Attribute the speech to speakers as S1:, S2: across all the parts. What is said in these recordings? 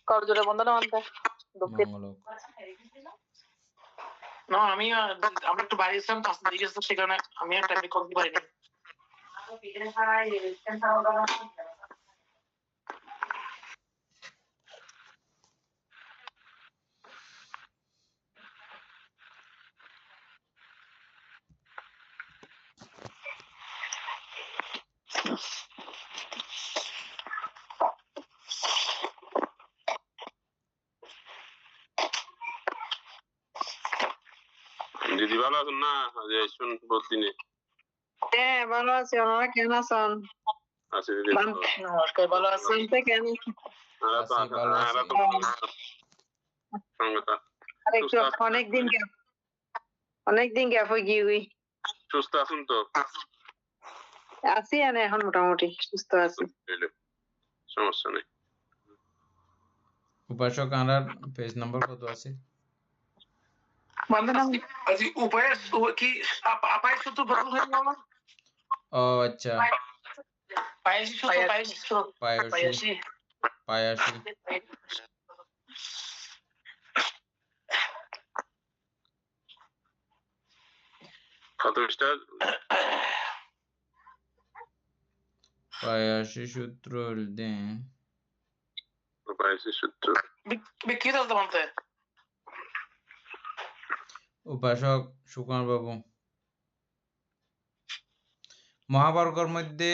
S1: করজোড়ে বন্ধনা মানতে দুঃখিত
S2: মঙ্গলক
S3: না আমি আমরা একটু বাইরে ছিলাম কাজ দিয়ে গেছে সেখানে আমি আর টাইম করতে পারিনি
S4: দিদি ভালো আছেন না শুন বলতিনি
S1: হ্যাঁ ভালো আছি ওনারা কেন আছেন
S4: আছি দিদি
S3: নমস্কার ভালো আছেন
S1: কেন অনেকদিন গ্যাপ হয়ে গিয়ে
S4: সুস্থ আছেন তো
S1: আছি এখন মোটামুটি সুস্থ আছি
S4: সমস্যা নেই
S2: উপাসক আনার পেজ নাম্বার কত আছে
S3: কি আপায়ের সূত্র বদল হয়ে গেল
S2: ও আচ্ছা পায়াসি পায়াসি সূত্র দেন
S4: পায়াসি সূত্র
S3: কি চলতে বলতে
S2: উপাসক সুকুমার বাবু মহাবর্গের মধ্যে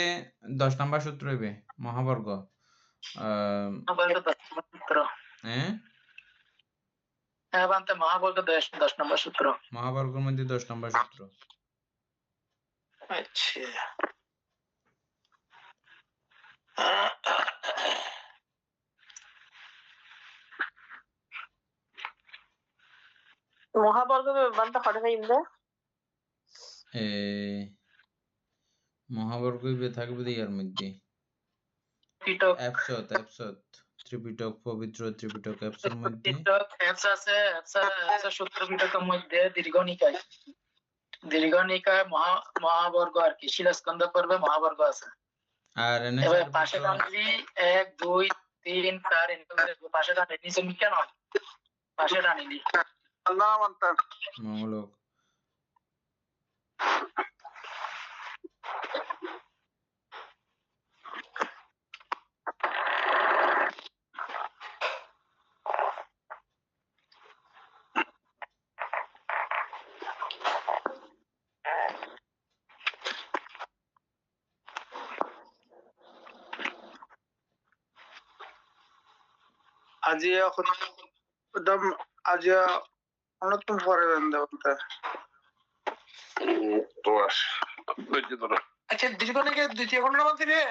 S2: 10 নম্বর সূত্র হইবে মহাবর্গ
S3: মহাবর্গ 10 নম্বর সূত্র
S2: মহাবর্গের মধ্যে 10 নম্বর সূত্র
S3: আচ্ছা
S1: মহাবর্গ বানতে হঠাৎ ইন্দে
S2: মহাবর্গ হইবে থাকবে ইয়ার মধ্যে এপসত ত্রিপিটক পবিত্র ত্রিপিটক এপসের মধ্যে
S3: সূত্র পিটকের মধ্যে দীর্ঘনিকায় মহাবর্গ আর কি শিলাস্কন্ধ পর্বে মহাবর্গ আছে
S2: আর
S3: এবার পাশে টানলি 1 2 3 4 পাশে টানলি নিচে মিকা নয় পাশে টানিলি
S4: আল্লাহ মানতাম
S2: মঙ্গলক
S4: অনেকক্ষণ পরে বলতে
S3: আচ্ছা দীর্ঘনিকায় দ্বিতীয় খণ্ডের মধ্যে রে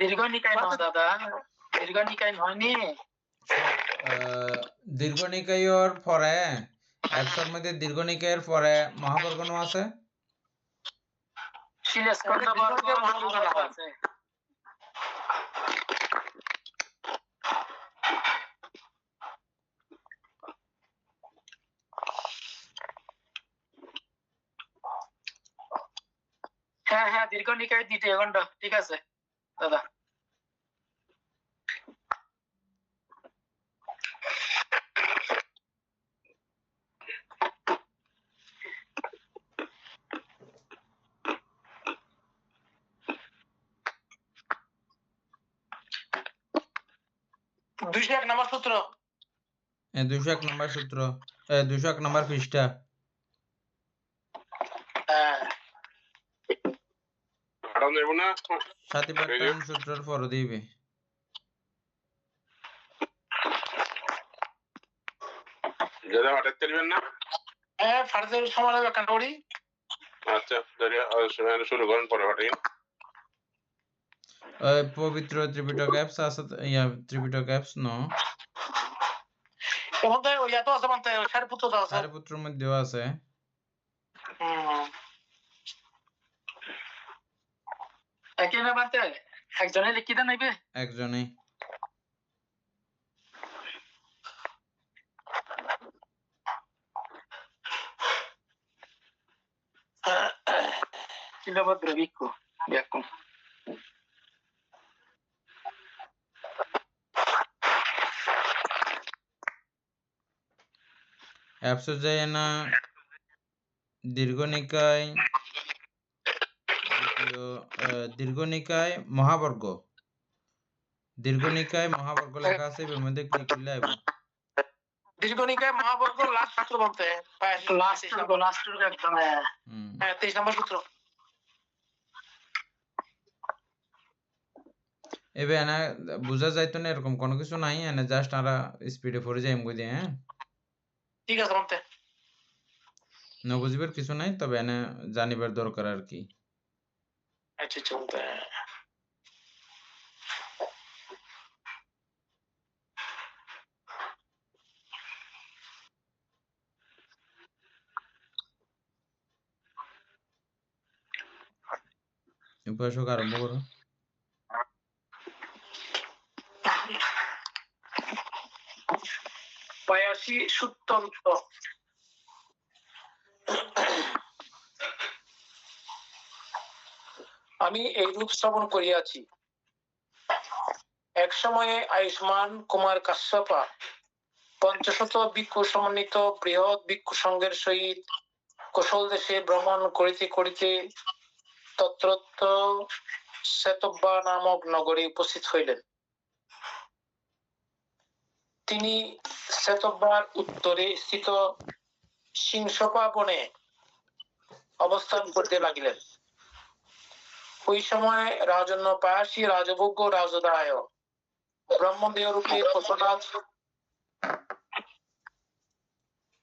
S3: দীর্ঘনিকায় নয় দাদা দীর্ঘনিকায় হয়নি
S2: দীর্ঘনিকায়ের পরে এপসের মধ্যে দীর্ঘনিকায়ের পরে মহাবর্গ আছে
S3: শিলাস্কন্ধ পর্বে মহাবর্গ আছে হ্যাঁ দীর্ঘনিকায় দ্বিতীয় খণ্ড ঠিক আছে দাদা দুইশো এক নম্বর সূত্র
S2: 201 নম্বর সূত্র 201 নম্বর পৃষ্ঠা সাথী পাঠ্যায়ন সূত্রের পর দিবে
S4: যারা হঠাৎ চলবেন না
S3: ফার্জের সময় লাগবে কেন করি
S4: আচ্ছা শুরু করেন পরে হঠাৎ
S2: পবিত্র ত্রিপিটক অ্যাপস আছে ত্রিপিটক অ্যাপস নো
S3: মধ্যে ওইয়া তো আছে মধ্যে সারিপুত্র তো আছে
S2: সারিপুত্রের মধ্যেও আছে
S3: একেবারে বাতে একজনে লিখিত নেবে
S2: একজনে
S3: শিলভদ্র ভিক্ষু ব্যাকুম
S2: অ্যাপসোস যায় না দীর্ঘনিকায় দীর্ঘনিকায় মহাবর্গ লেখা আছে এর মধ্যে ক্লিক করলে আইব
S3: দীর্ঘনিকায় মহাবর্গ লাস্ট সূত্র বলতে লাস্ট একদম 23 নম্বর সূত্র।
S2: এবে এনা বুঝা যাইতো না এরকম কোনো কিছু নাই এনে জাস্ট আমরা স্পিডে পড়ে যাই এমগই দিয়ে হ্যাঁ
S3: ঠিক আছে বলতে
S2: ন বুঝিবার কিছু নাই তবে এনে জানিবার দরকার আর কি
S3: আচ্ছা চলতে
S2: উপাসক আরম্ভ করো
S3: পায়াসী সূত্রান্ত। আমি এইরূপ শ্রবণ করিয়াছি, এক সময়ে আয়ুষ্মান কুমার কাশ্যপা পঞ্চশত ভিক্ষু সমন্বিত বৃহৎ ভিক্ষু সঙ্গের সহিত কৌশল দেশে ভ্রমণ করিতে করিতে তত্রত্য শ্বেতব্বা নামক নগরে উপস্থিত হইলেন। তিনি শ্বেতব্বার উত্তরে স্থিত সিংসপা বনে অবস্থান করতে লাগিলেন। ওই সময় রাজন্য পায়াসী রাজভোগ্য রাজদায় ব্রহ্মদেহ রূপে কোশলাজ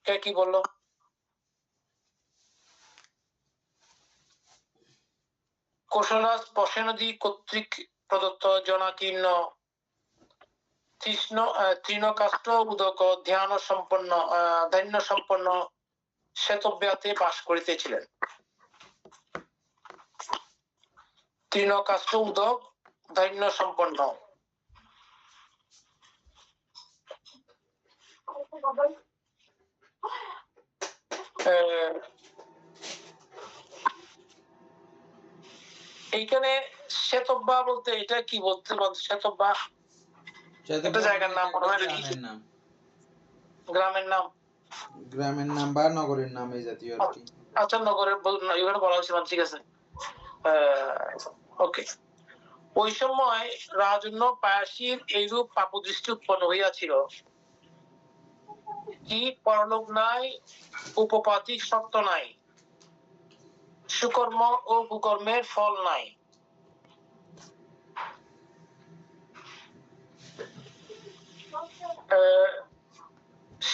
S3: কে কি বললো কোশলাজ পশেনদী কর্তৃক প্রদত্ত জনাকীর্ণ তৃণকাষ্ঠ উদক ধ্যান সম্পন্ন শ্বেতব্যাতে বাস করিতেছিলেন। তৃণকাষ্ঠ উদক ধান্য সম্পন্ন এইখানে শ্বেতব্যা বলতে এটা কি বলতে শ্বেতব্যা একটা জায়গার নাম গ্রামের নাম
S2: বা নগরের নাম এই জাতীয় আর কি
S3: আচ্ছা নগরের এখানে বলা হয়েছে ঠিক আছে ওকে। ওই সময় রাজন্য পায়াসীর এইরূপ পাপদৃষ্টি উৎপন্ন হইয়াছিল, কি পরলোক নাই, উপপাতিক সত্য নাই, সুকর্ম ও কুকর্মের ফল নাই।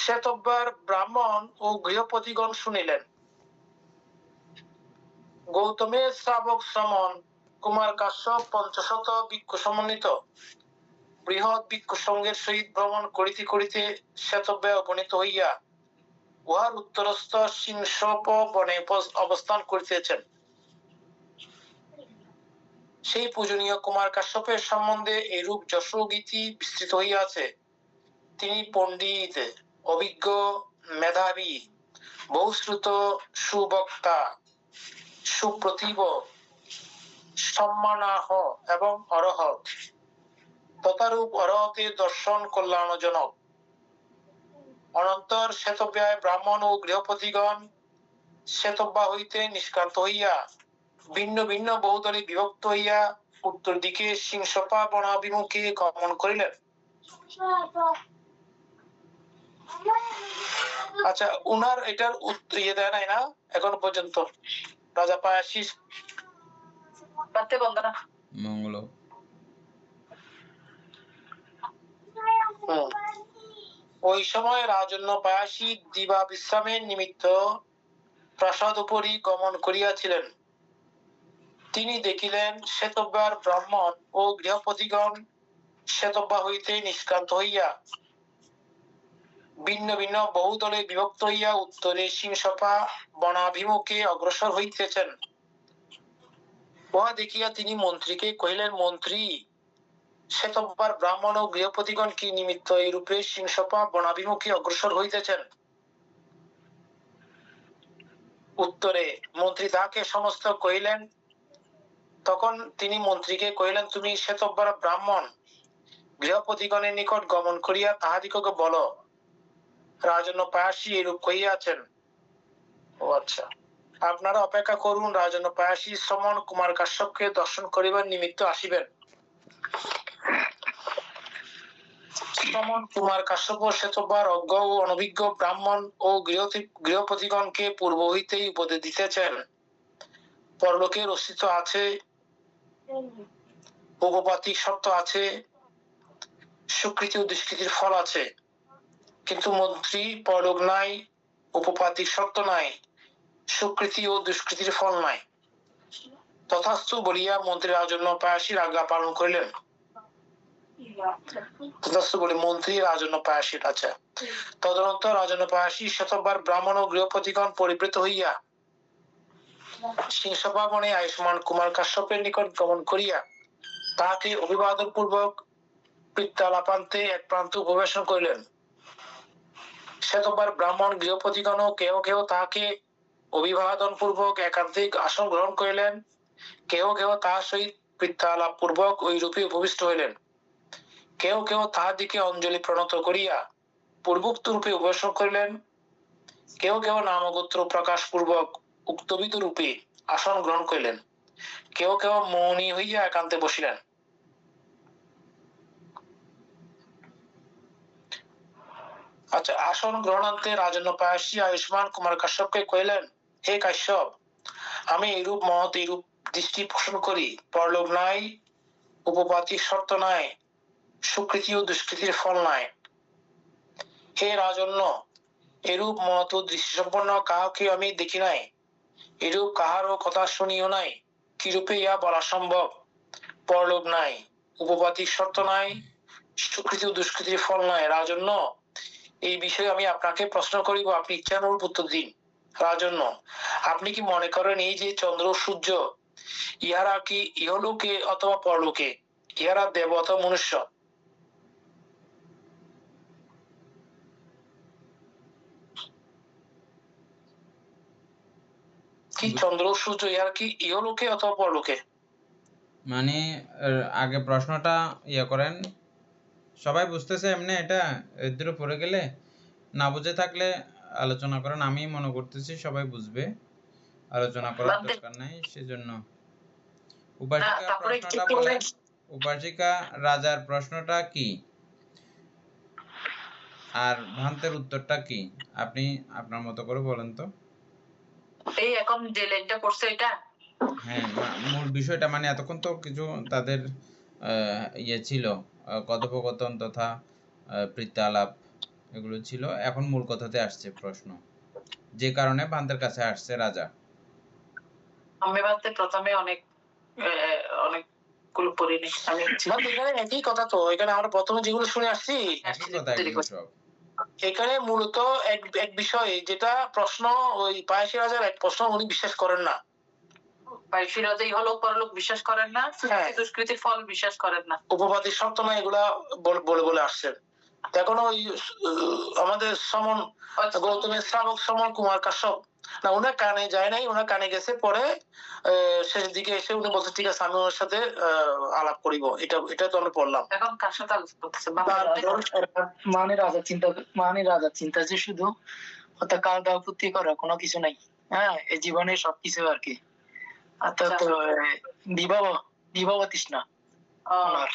S3: শ্বেতব্যার ব্রাহ্মণ ও গৃহপতিগণ শুনিলেন। গৌতমের শ্রাবক শ্রমণ কুমার কাশ্যপ পঞ্চশত ভিক্ষু সমন্বিত বৃহৎ ভিক্ষু সঙ্গের সহিত ভ্রমণ করিতে করিতে শ্বেতব্যা উপনীত হইয়া উহার উত্তরস্থ সিংসপ বনে অবস্থান করিতেছেন। সেই পূজনীয় কুমার কাশ্যপের সম্বন্ধে এইরূপ যশোগীতি বিস্তৃত হইয়াছে। তিনি পণ্ডিত, অভিজ্ঞ, মেধাবী, বহুশ্রুত, সুবক্তা, সুপ্রতিভ, সম্মানাহ এবং অরহৎ। তথারূপ অরহতের দর্শন কল্যাণজনক। অনন্তর শ্বেতব্যায় ব্রাহ্মণ ও গৃহপতিগণ শ্বেতব্যা হইতে নিষ্ক্রান্ত হইয়া ভিন্ন ভিন্ন বহুদলে বিভক্ত হইয়া উত্তর দিকে সিংসপা বনাভিমুখে গমন করিলেন। আচ্ছা উনার এটার ইয়ে দেয় নাই না এখন পর্যন্ত রাজা পায়াসী মঙ্গল। ওই সময় রাজন্য পায়াসী দিবা বিশ্রামের নিমিত্ত প্রাসাদ উপরই গমন করিয়াছিলেন। তিনি দেখিলেন শ্বেতব্যার ব্রাহ্মণ ও গৃহপতিগণ শ্বেতব্যা হইতে নিষ্ক্রান্ত হইয়া ভিন্ন ভিন্ন বহুদলে বিভক্ত হইয়া উত্তরে সিংসপা বনাভিমুখে অগ্রসর হইতেছেন। উহা দেখিয়া তিনি মন্ত্রীকে কহিলেন, মন্ত্রী, শ্বেতব্যার ব্রাহ্মণ ও গৃহপতিগণ কি নিমিত্ত এই রূপে সিংসপা বনাভিমুখে অগ্রসর হইতেছেন? উত্তরে মন্ত্রী তাকে সমস্ত কহিলেন। তখন তিনি মন্ত্রীকে কহিলেন, তুমি শ্বেতব্যার ব্রাহ্মণ গৃহপতিগণের নিকট গমন করিয়া তাহাদিগকে বলো, রাজন্য পায়াসী এরূপ কহিয়াছেন। ও আচ্ছা, আপনারা অপেক্ষা করুন, রাজন্য পায়াসী শ্রমণ কুমার কাশ্যপকে দর্শন করিবার নিমিত্ত আসিবেন। শ্রমণ কুমার কাশ্যপ শ্বেতবার অজ্ঞ ও অনভিজ্ঞ ব্রাহ্মণ ও গৃহপতিগণকে পূর্ব হইতেই উপদেশ দিতেছেন। পরলোকের অস্তিত্ব আছে, উপপাতিক সত্য আছে, সুকৃতি ও দুষ্কৃতির ফল আছে, কিন্তু মন্ত্রী পরলোক নাই, উপপাতিক সত্য নাই, সুকৃতি ও দুষ্কৃতির ফল নাই। তথাস্তু বলিয়া মন্ত্রী রাজন্য পায়াসীর আজ্ঞা পালন করিলেন। তথাস্তু বলে মন্ত্রী রাজন্য পায়াসীর, আচ্ছা। তদনন্তর রাজন্য পায়াসী শতবার ব্রাহ্মণ ও গৃহপতিগণ পরিবৃত হইয়া সিংসভা বনে আয়ুষ্মান কুমার কাশ্যপের নিকট গমন করিয়া তাহাকে অভিবাদন পূর্বক পিত্তালাপান্তে এক প্রান্ত উপবেশন করিলেন। শতবার ব্রাহ্মণ গৃহপতিগণ কেহ কেহ তাহাকে অভিবাদন পূর্বক একান্তিক আসন গ্রহণ করিলেন, কেহ কেহ তাহার সহিত পিত্তালাপ পূর্বক ওই রূপে উপবিষ্ট হইলেন, কেহ কেহ তাহাদিকে অঞ্জলি প্রণত করিয়া পূর্বোক্ত রূপে উপবেশন করিলেন, কেহ কেহ নামগোত্র প্রকাশ পূর্বক উক্তবিধ রূপে আসন গ্রহণ করিলেন, কেহ কেহ মৌনী হইয়া একান্তে বসিলেন। আচ্ছা, আসন গ্রহণান্তে রাজন্য পায়াসী আয়ুষ্মান কুমার কাশ্যপকে কহিলেন, হে কাশ্যপ, আমি এইরূপ মহৎ এইরূপ দৃষ্টি পোষণ করি, পরলোক নাই, উপপাতিক শর্ত নাই, সুকৃতি ও দুষ্কৃতির ফল নাই। হে রাজন্য, এরূপ মহৎ দৃষ্টি সম্পন্ন কাহাকে আমি দেখি নাই, এরূপ কাহারও কথা শুনিও নাই। কিরূপে ইহা বলা সম্ভব? পরলোক নাই, উপপাতিক শর্ত নাই, সুকৃতি ও দুষ্কৃতির ফল নাই। রাজন্য, এই বিষয়ে আমি আপনাকে প্রশ্ন করিব, আপনি ইচ্ছানুরূপ উত্তর দিন। রাজন্য, আপনি কি মনে করেন এই যে চন্দ্র সূর্য, ইহারা কি ইহলোকে অথবা পরলোকে? ইহারা দেব অথবা মনুষ্য? কি চন্দ্র সূর্য ইহারা কি ইহলোকে অথবা পরলোকে?
S2: মানে আগে প্রশ্নটা ইয়ে করেন, সবাই বুঝতেছে এমনি? এটা এর পড়ে গেলে না বুঝে থাকলে আলোচনা করেন, আমি মনে করতেছি সবাই বুঝবে, আলোচনা করার দরকার নাই। সেজন্য উপাসিকা প্রশ্নটা বলেন, উপাসিকা রাজার প্রশ্নটা কি আর ভ্রান্তের উত্তরটা কি, আপনি আপনার মতো করে বলেন তো।
S5: এই এখন যে লাইনটা পড়ছে এটা,
S2: হ্যাঁ, মূল বিষয়টা মানে এতক্ষণ তো কিছু তাদের ইয়ে ছিল, কথোপকথন তথা প্রীত্যালাপ এগুলো ছিল, এখন মূল কথাতে আসছে প্রশ্ন, যে কারণে ভান্তের কাছে আসছে রাজা।
S5: আমি ভাবতে প্রথমে অনেকগুলো পড়িনি আমি।
S3: এখানে একই কথা তো, এখানে আমরা প্রথমে যেগুলো শুনে আসছি
S2: একই কথা এগুলো সব।
S3: এখানে মূলত এক বিষয় যেটা প্রশ্ন, ওই পায়াসী রাজার এক প্রশ্ন উনি বিশ্বাস করেন না।
S5: পায়াসী রাজা ইহলোক পরলোক বিশ্বাস করেন না, দুষ্কৃতির ফল বিশ্বাস করেন না,
S3: উপপাতিক শর্ত না, এগুলা বলে বলে আসছেন। এখন ওই আমাদের সমন গৌতমের শ্রাবক সমন কুমার কাশ্যপ, না ওনার কানে যায় নাই, ওনার কানে গেছে পরে শেষ দিকে এসে উনি বলছে ঠিক আছে আমি ওনার সাথে আলাপ করিব। এটা তো আমরা পড়লাম।
S5: এখন কার সাথে আলাপ করতেছে?
S6: মানি রাজার চিন্তা যে শুধু কাল দাও পুত্তি করা কোনো কিছু নাই, হ্যাঁ, এই জীবনে সবকিছু আর কি, অর্থাৎ বিবাহ তৃষ্ণা ওনার,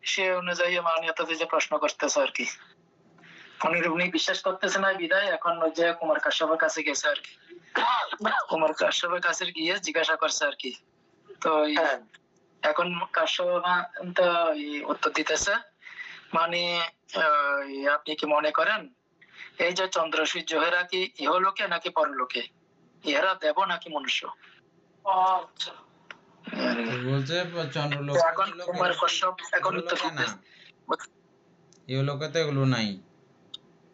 S6: সে অনুযায়ী মাননীয়তাতে যে প্রশ্ন করতেছে আর কি, উনি বিশ্বাস করতেছে না বিদায় এখন যে কুমার কাশ্যপের কাছে গেছে আর কি, কুমার কাশ্যপের কাছে গিয়ে জিজ্ঞাসা করছে আর কি। তো এখন কাশ্যপ তো উত্তর দিতেছে, মানে আপনি কি মনে করেন এই যে চন্দ্র সূর্য এরা কি ইহলোকে নাকি পরলোকে? ইহারা দেব নাকি মনুষ্য?
S5: আচ্ছা,
S2: বলছে চন্দ্রলোক,
S6: এখন কুমার কাশ্যপ এখন উত্তর দিতেছে
S2: ইহলোকে তো এগুলো নাই,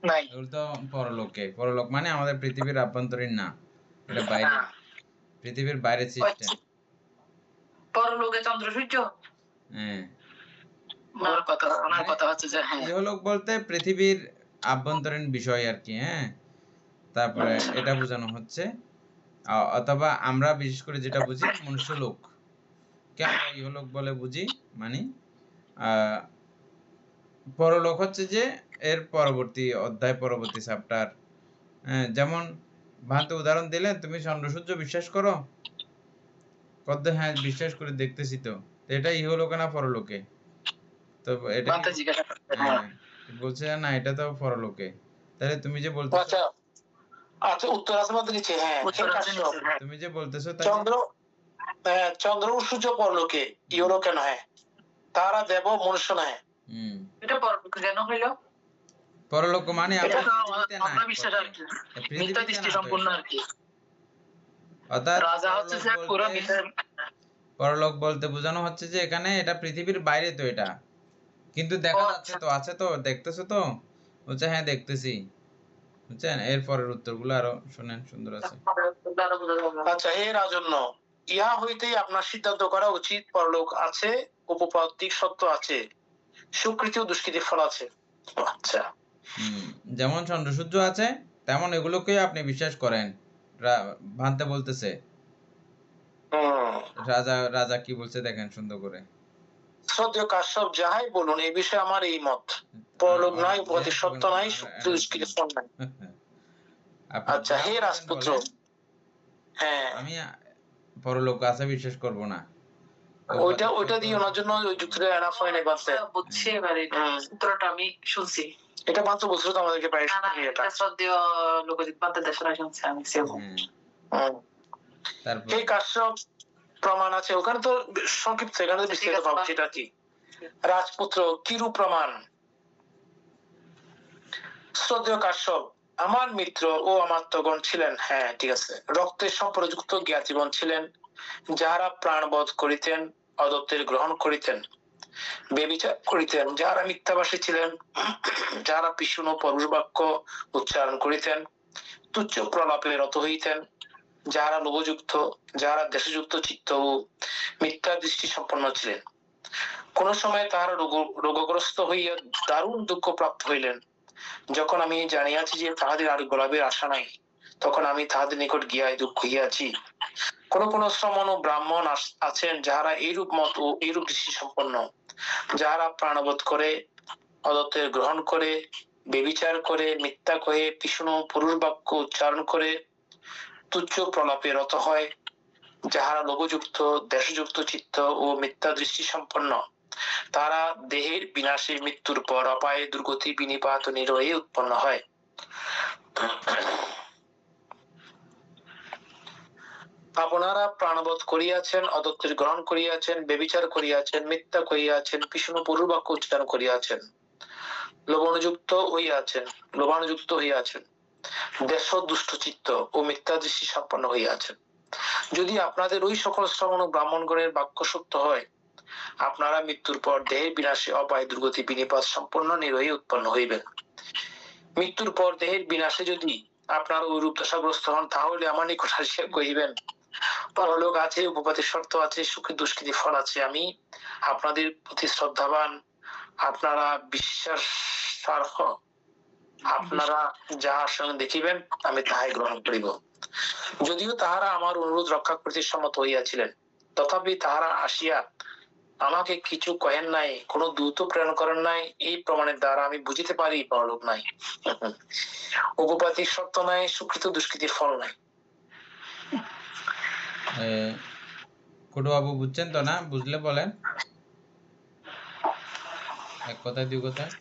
S6: নাই,
S2: এগুলো তো পরলোকে। পরলোক মানে আমাদের পৃথিবীর আভ্যন্তরীণ না, এটা বাইরে, পৃথিবীর বাইরের সিস্টেম।
S5: পরলোকে চন্দ্র সূর্য,
S2: হ্যাঁ,
S6: ওনার কথা হচ্ছে যে হ্যাঁ,
S2: ইহলোক বলতে পৃথিবীর আভ্যন্তরীণ বিষয় আর কি। হ্যাঁ, তারপরে এটা বোঝানো হচ্ছে, অথবা আমরা বিশেষ করে যেটা বুঝি মনুষ্য লোক, কে আমরা ইহলোক বলে বুঝি। মানে পরলোক হচ্ছে যে এর পরবর্তী অধ্যায়, পরবর্তী চ্যাপ্টার। যেমন ভান্ত উদাহরণ দিলেন, তুমি চন্দ্রসূর্য বিশ্বাস করো? কদ্দে হ্যাঁ বিশ্বাস করে দেখতেছি তো। এটা ইহলোকে না পরলোকে? তো এটা
S6: ভান্তে জিজ্ঞাসা করতে,
S2: হ্যাঁ বলছে না এটা তো পরলোকে। তাহলে তুমি যে বলতেছো,
S3: আচ্ছা আচ্ছা, উত্তর আছে আমাদের নিচে। হ্যাঁ,
S6: উত্তর আছে
S3: কাশ্যপ।
S6: নিচে, হ্যাঁ।
S2: তুমি যে বলতেছো তাই
S3: চন্দ্র চন্দ্র ও সূর্য পরলোকে, ইহলোকে নয়। তারা দেব মনুষ্য নয়।
S5: এটা পরলোকে কেন হইলো?
S2: পরলোক মানে
S6: এটা তো
S2: পৃথিবীতে না,
S6: আমরা বিশ্বাস আর কি, মিথ্যা
S2: পৃথিবীতে
S6: দৃষ্টি
S2: না তো
S6: সম্পূর্ণ
S2: এটা।
S6: আর কি।
S2: অর্থাৎ
S6: রাজা হচ্ছে যে পুরো মিথ্যা।
S2: পরলোক বলতে বোঝানো হচ্ছে যে এখানে এটা পৃথিবীর বাইরে তো এটা, কিন্তু দেখা
S5: ও,
S2: যাচ্ছে
S5: আচ্ছা।
S2: তো, আছে তো, দেখতেছো তো? বলছে হ্যাঁ দেখতেছি। বুঝছেন? এরপরের উত্তরগুলো আরো শুনেন, সুন্দর আছে।
S3: আচ্ছা, হে রাজন্য, ইহা হইতেই আপনার সিদ্ধান্ত করা উচিত পরলোক আছে, উপপাদ্যিক সত্য আছে, সুকৃতি ও দুষ্কৃতি ফল আছে। আচ্ছা,
S2: যেমন চন্দ্রসূর্য আছে তেমন এগুলোকে আপনি বিশ্বাস করেন। ভান্তে বলতেছে, রাজা রাজা কি বলছে দেখেন সুন্দর করে।
S3: শ্রদ্ধেয় কাশ্যপ, যাহাই বলুন এই বিষয়ে আমার এই মত। পরলোক নাই, উপপাদ্যিক সত্য নাই, সুকৃতি দুষ্কৃতি ফল নাই।
S2: আপনি
S3: আচ্ছা,
S2: যা
S3: হে
S2: বলবেন
S3: রাজপুত্র,
S2: বলেন,
S3: হ্যাঁ
S2: আমি পরলোক আছে বিশ্বাস করব না।
S3: ওইটা দিয়ে ওনার জন্য ওই যুক্তিটা এনাফ হয় না। বাচ্চা
S5: বুঝছি এবার এটা সূত্রটা আমি শুনছি।
S3: এটা মাত্র বলছিল তো আমাদেরকে প্রায়
S5: না, না,
S3: এটা।
S5: এটা শ্রদ্ধেয় লোকজিৎ পান্তের দেশরা শুনছি আমি সেরকম।
S2: তারপর
S3: হে কাশ্যপ, প্রমাণ আছে ওখানে তো সংক্ষিপ্ত, এখানে তো বিস্তারিত ভাব সেটা কি। রাজপুত্র, কিরূপ প্রমাণ? শ্রদ্ধেয় কাশ্যপ, আমার মিত্র ও আমাত্যগণ ছিলেন, হ্যাঁ ঠিক আছে, রক্তের সম্পর্কযুক্ত জ্ঞাতিগণ ছিলেন, যাহারা প্রাণবধ করিতেন, অদত্তের গ্রহণ করিতেন, বেবিচার করিতেন, যাহারা মিথ্যাভাষী ছিলেন, যাহারা পিশুন ও পরুষ বাক্য উচ্চারণ করিতেন, তুচ্ছ প্রলাপে রত হইতেন, যাহারা লোভযুক্ত, যাহারা দেশযুক্ত চিত্ত ও মিথ্যা দৃষ্টি সম্পন্ন ছিলেন। কোন সময় তাহারা রোগগ্রস্ত হইয়া দারুণ দুঃখ প্রাপ্ত হইলেন। যখন আমি জানিয়াছি যে তাহাদের আর গোলাপের আশা নাই, তখন আমি তাহাদের নিকট গিয়া দুঃখ হইয়াছি। কোন কোন শ্রমণ ও ব্রাহ্মণ আছেন যাহারা এইরূপ মত ও এইরূপ দৃষ্টি সম্পন্ন, যাহারা প্রাণবোধ করে, অদত্তের গ্রহণ করে, বেবিচার করে, মিথ্যা কহে, পিশুন পুরুষ বাক্য উচ্চারণ করে, তুচ্ছ প্রলাপে রত হয়, যাহারা লোভযুক্ত, দেশযুক্ত চিত্ত ও মিথ্যা দৃষ্টি সম্পন্ন, তারা দেহের বিনাশে মৃত্যুর পর অপায়ে দুর্গতি, বিনিপাত ও নিরয়ে উৎপন্ন হয়। আপনারা প্রাণবোধ করিয়াছেন, অদত্তের গ্রহণ করিয়াছেন, বেবিচার করিয়াছেন, মিথ্যা করিয়াছেন, পিশুন পুরুষ বাক্য উচ্চারণ করিয়াছেন, লোভানুযুক্ত হইয়াছেন, দেশ দুষ্ট চিত্ত ও মিথ্যা দৃষ্টি সম্পন্ন হইয়াছেন। যদি আপনাদের ওই সকল শ্রমণ ও ব্রাহ্মণগণের বাক্য সত্য হয়, আপনারা মৃত্যুর পর দেহের বিনাশে অপায় দুর্গতি, বিনিপাত সম্পন্ন নিরয়ে উৎপন্ন হইবেন। মৃত্যুর পর দেহের বিনাশে যদি আপনার ওই রূপ দশাগ্রস্ত হন, তাহলে আমার নিকট আসিয়া কহিবেন, পরলোক আছে, উপপাদ্যের শর্ত আছে, সুখী দুষ্কৃতি ফল আছে। আমি আপনাদের প্রতি শ্রদ্ধাবান, আপনারা বিশ্বাসার্হ, আপনারা যাহার সঙ্গে দেখিবেন আমি তাহাই গ্রহণ করিব। যদিও তাহারা আমার অনুরোধ রক্ষা করিতে সম্মত হইয়াছিলেন, তথাপি তাহারা আসিয়া আমাকে কিছু কহেন নাই, কোন দূত প্রেরণ করেন নাই। এই প্রমাণের দ্বারা আমি বুঝিতে পারি পরলোক নাই, উপপাদ্যিক সত্য নাই, সুকৃত দুষ্কৃতির ফল নাই।
S2: বাবু বুঝছেন তো না? বুঝলে বলেন, এক কথায় দুই কথায়।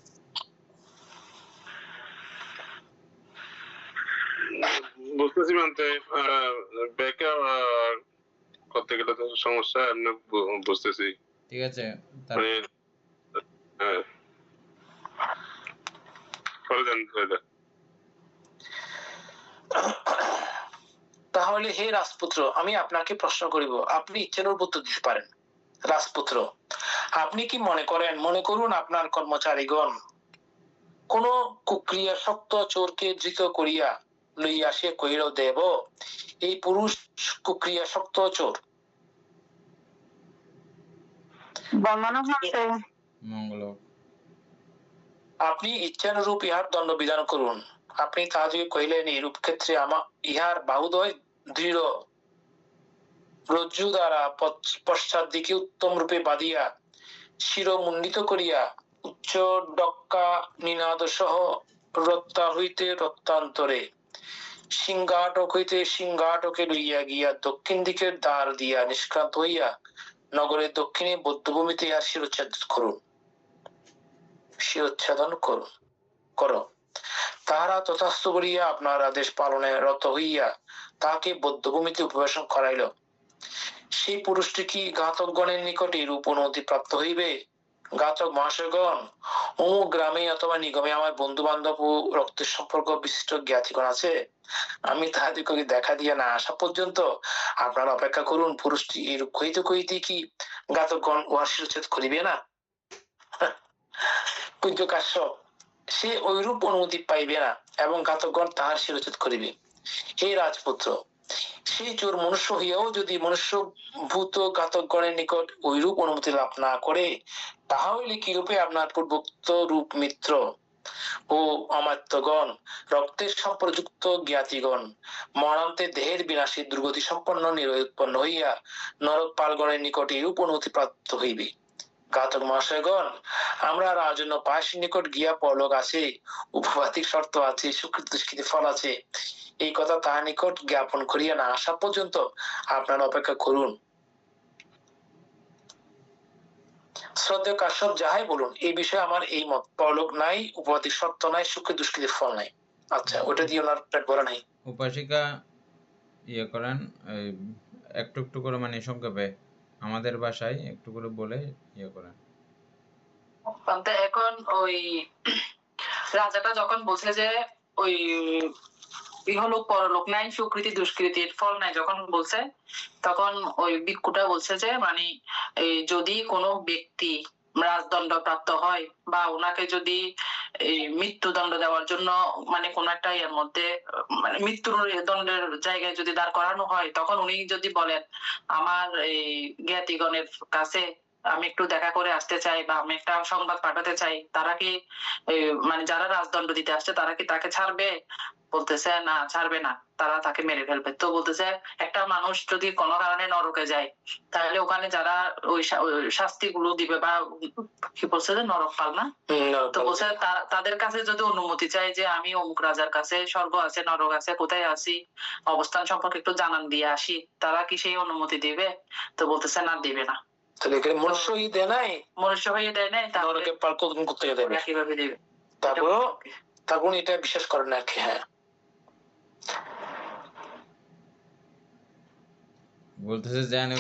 S4: বুঝতেছি মানতে ব্যাখ্যা করতে গেলে তো সমস্যা, এমনি বুঝতেছি।
S2: ঠিক আছে,
S4: মানে
S3: তাহলে হে রাজপুত্র, আমি আপনাকে প্রশ্ন করিব, আপনি ইচ্ছের উত্তর দিতে পারেন। রাজপুত্র, আপনি কি মনে করেন, মনে করুন আপনার কর্মচারীগণ কোন কুক্রিয়া শক্ত চোরকে ধৃত করিয়া লইয়া আসিয়া কহিল, দেব এই পুরুষ কুক্রিয়া শক্ত চোর। আপনি ইচ্ছানুরূপ ইহার দণ্ড বিধান করুন। আপনি তাহাদিকে কহিলেন, এইরূপ ক্ষেত্রে ইহার বাহুদ্বয় দৃঢ় রজ্জু দ্বারা পশ্চাৎ দিকে উত্তম রূপে বাঁধিয়া শিরোমণ্ডিত করিয়া উচ্চ ডক্কা নিনাদ সহ রত্তা হইতে রত্তান্তরে সিংহাটক হইতে সিংহাটকে লইয়া গিয়া দক্ষিণ দিকের দ্বার দিয়া নিষ্ক্রান্ত হইয়া নগরের দক্ষিণে বৌদ্ধভূমিতে আর শিরোচ্ছেদন করো। তাহারা তথাস্থ বলিয়া আপনার আদেশ পালনে রত হইয়া তাহাকে বৌদ্ধভূমিতে উপবেশন করাইল। সেই পুরুষটি কি ঘাতকগণের নিকটে রূপ অনুমতি প্রাপ্ত হইবে? ঘাতক মহাশয়গণ, অমুক গ্রামে অথবা নিগমে আমার বন্ধু বান্ধব ও রক্তের সম্পর্ক বিশিষ্ট জ্ঞাতিগণ আছে। আমি তাহাদিগকে দেখা দিয়া না আসা পর্যন্ত আপনারা অপেক্ষা করুন। পুরুষটি এরূপ কহিতে কহিতে কি ঘাতকগণ উহার শিরচ্ছেদ করিবে না? পূজ্য কাশ্যপ, সে ঐরূপ অনুমতি পাইবে না এবং ঘাতকগণ তাহার শিরচ্ছেদ করিবে। হে রাজপুত্র, সেই চোর মনুষ্য হইয়াও যদি মনুষ্য ভূত ঘাতকগণের নিকট ঐরূপ অনুমতি লাভ না করে, তাহা হইলে কি রূপে আপনার পূর্বোক্ত রূপ মিত্র ও অমাত্যগণ, রক্তের সম্পর্কযুক্ত জ্ঞাতিগণ মরণান্তে দেহের বিনাশী দুর্গতি সম্পন্ন নিরয় উৎপন্ন হইয়া নরক পালগণের নিকট এরূপ অনুমতি প্রাপ্ত হইবে? ঘাতক মহাশয়গণ, আমরা রাজন্য পায়ের নিকট গিয়া পরলোক আছে, উপবাতিক শর্ত আছে, সুকৃত দুষ্কৃতি ফল আছে, এই কথা তাহার নিকট জ্ঞাপন করিয়া না আসা পর্যন্ত আপনারা অপেক্ষা করুন। শ্রদ্ধেয় কাশ্যপ, যাহাই বলুন, এই বিষয়ে আমার এই মত। পরলোক নাই, উপবাতিক শর্ত নাই, সুকৃত দুষ্কৃতির ফল নাই। আচ্ছা, ওটা দিয়ে ওনার পেট ভরা নাই।
S2: উপাসিকা করেন একটু একটু করে, মানে সংক্ষেপে আমাদের ভাষায় একটু করে বলে করেন।
S5: এখন ওই রাজাটা যখন বলছে যে ওই ইহলোক পরলোক নাই, সুকৃতি দুষ্কৃতির ফল নাই যখন বলছে, তখন ওই ভিক্ষুটা বলছে যে মানে যদি কোনো ব্যক্তি রাজদণ্ড প্রাপ্ত হয় বা ওনাকে যদি মৃত্যুদণ্ড দেওয়ার জন্য মানে কোন একটা এর মধ্যে মানে মৃত্যুর দণ্ডের জায়গায় যদি দাঁড় করানো হয়, তখন উনি যদি বলেন আমার এই জ্ঞাতিগণের কাছে আমি একটু দেখা করে আসতে চাই বা আমি একটা সংবাদ পাঠাতে চাই, তারা কি মানে যারা রাজদণ্ড দিতে আসছে তারা কি তাকে ছাড়বে? বলতেছে না, ছাড়বে না, তারা তাকে মেরে ফেলবে। তো বলতেছে একটা মানুষ যদি কোনো কারণে নরকে যায়, তাহলে ওখানে যারা ওই শাস্তিগুলো দিবে বা কি বলছে যে নরক পাল না, তো বলছে তাদের কাছে যদি অনুমতি চাই যে আমি অমুক রাজার কাছে স্বর্গ আছে নরক আছে কোথায় আছি অবস্থান সম্পর্কে একটু জানান দিয়ে আসি, তারা কি সেই অনুমতি দিবে? তো বলতেছে না, দিবে না।
S3: মনুষ্য হয়ে দেয় নাই,
S5: মনুষ্য হয়ে দেয় নাই, তাহলে কিভাবে দিবে?
S3: তারপর এটা বিশ্বাস করেন আর কি। হ্যাঁ,
S2: বলতেছে জানে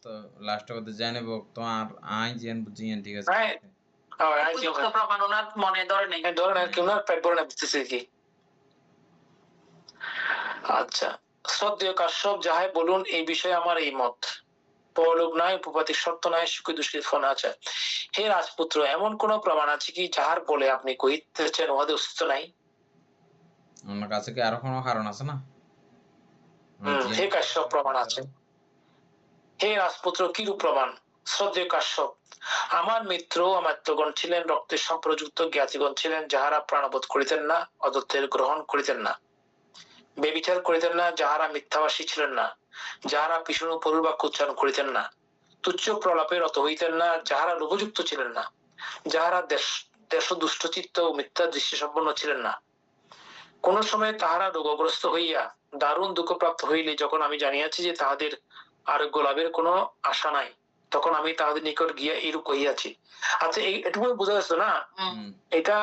S2: তো লাস্ট কথা জানে তো আর আই জেন বুঝিয়েন, ঠিক আছে।
S5: প্রমাণ ওনার মনে ধরে নেই,
S3: ধরে না কি ওনার পেট ভরে না বুঝতেছে কি। আচ্ছা, শ্রদ্ধেয় কাশ্যপ, যাহাই বলুন, এই বিষয়ে আমার এই মত। পরলোক নাই, উপপাতিক শর্ত নাই, সুখী দুষ্কৃতি ফল আছে। হে রাজপুত্র, এমন কোন প্রমাণ আছে কি যাহার বলে আপনি কহিতেছেন উহাদের অস্তিত্ব নাই?
S2: আমার কাছে কি আরো কোনো কারণ আছে না?
S3: হে কাশ্যপ, প্রমাণ আছে। হে রাজপুত্র, কিরূপ প্রমাণ? শ্রদ্ধেয় কাশ্যপ, আমার মিত্র অমাত্যগণ ছিলেন রক্তের সম্পর্কযুক্ত জ্ঞাতিগণ ছিলেন, যাহারা প্রাণবোধ করিতেন না, অদত্তের গ্রহণ করিতেন না, বেবিচার করিতেন না, যাহারা মিথ্যাবাসী ছিলেন না, যাহারা পিছনে পরুর বাক্য উচ্চারণ করিতেন না, তুচ্ছ প্রলাপে রত হইতেন না, যাহারা লোভযুক্ত ছিলেন না, যাহারা দেশ দুষ্টচিত্ত ও মিথ্যা দৃষ্টি সম্পন্ন ছিলেন না। কোন সময় তাহারা রোগগ্রস্ত হইয়া দারুণ দুঃখপ্রাপ্ত হইলে, যখন আমি জানিয়াছি যে তাহাদের আরোগ্য লাভের কোনো আশা নাই, তখন আমি তাহাদের নিকট গিয়া এইরূপ কহিয়াছি। আচ্ছা, এটুকু বোঝা যাচ্ছে না? এটা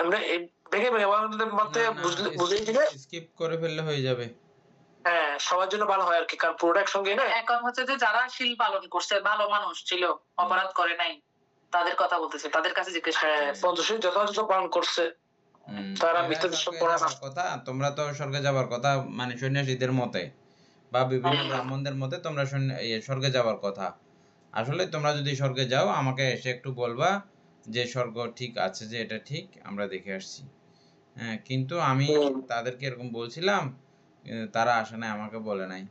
S3: আমরা ভেঙে ভেঙে বুঝে দিলে
S2: স্কিপ করে ফেললে হয়ে যাবে।
S3: হ্যাঁ, সবার জন্য ভালো হয় আর কি, কারণ পুরোটা একসঙ্গে না।
S5: এখন হচ্ছে যে যারা শীল পালন করছে, ভালো মানুষ ছিল, অপরাধ করে নাই, তাদের কথা বলতেছে, তাদের কাছে জিজ্ঞেস।
S3: হ্যাঁ, পঞ্চশীল যথাযথ পালন করছে, তারা মিথ্যা
S2: কথা। তোমরা তো স্বর্গে যাবার কথা, মানে সন্ন্যাসীদের মতে বা বিভিন্ন ব্রাহ্মণদের মতে তোমরা স্বর্গে যাবার কথা। আসলে তোমরা যদি স্বর্গে যাও, আমাকে এসে একটু বলবা যে স্বর্গ ঠিক আছে, যে এটা ঠিক, আমরা দেখে আসছি। হ্যাঁ, কিন্তু আমি তাদেরকে এরকম বলছিলাম, তারা আসে নাই, আমাকে বলে নাই।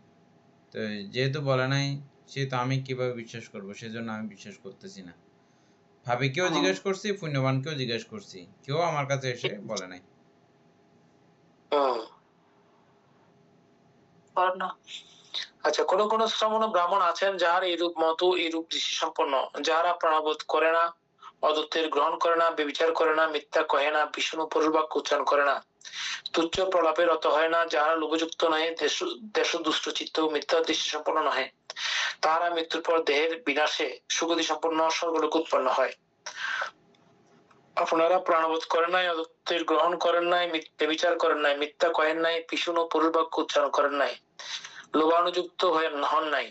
S2: তো যেহেতু বলে নাই, সেহেতু আমি কিভাবে বিশ্বাস করবো? সেজন্য আমি বিশ্বাস করতেছি না। ভাবিকেও জিজ্ঞেস করছি, পুণ্যবানকেও জিজ্ঞেস করছি, কেউ আমার কাছে এসে বলে নাই।
S3: আচ্ছা, কোন কোন শ্রমণ ব্রাহ্মণ আছেন যাহার এইরূপ মত, এইরূপ দৃষ্টি সম্পন্ন, যাহারা প্রাণবোধ করে না, অদত্তের গ্রহণ করে না, ব্যভিচার করে না, মিথ্যা কহে না, ভীষণ পরবাক্য উচ্চারণ করে না, তুচ্ছ প্রলাপে রত হয় না, যাহারা লোভযুক্ত নহে, দেশ দুষ্ট চিত্ত ও মিথ্যা দৃষ্টি সম্পন্ন নহে, তাহারা মৃত্যুর পর দেহের বিনাশে সুগতি সম্পন্ন স্বর্গলোক উৎপন্ন হয়। আপনারা প্রাণবোধ করেন নাই, অদত্তের গ্রহণ করেন নাই, ব্যভিচার করেন নাই, মিথ্যা কহেন নাই, ভীষণ ও পরবাক্য উচ্চারণ করেন নাই, লোভানুযুক্ত হন নাই,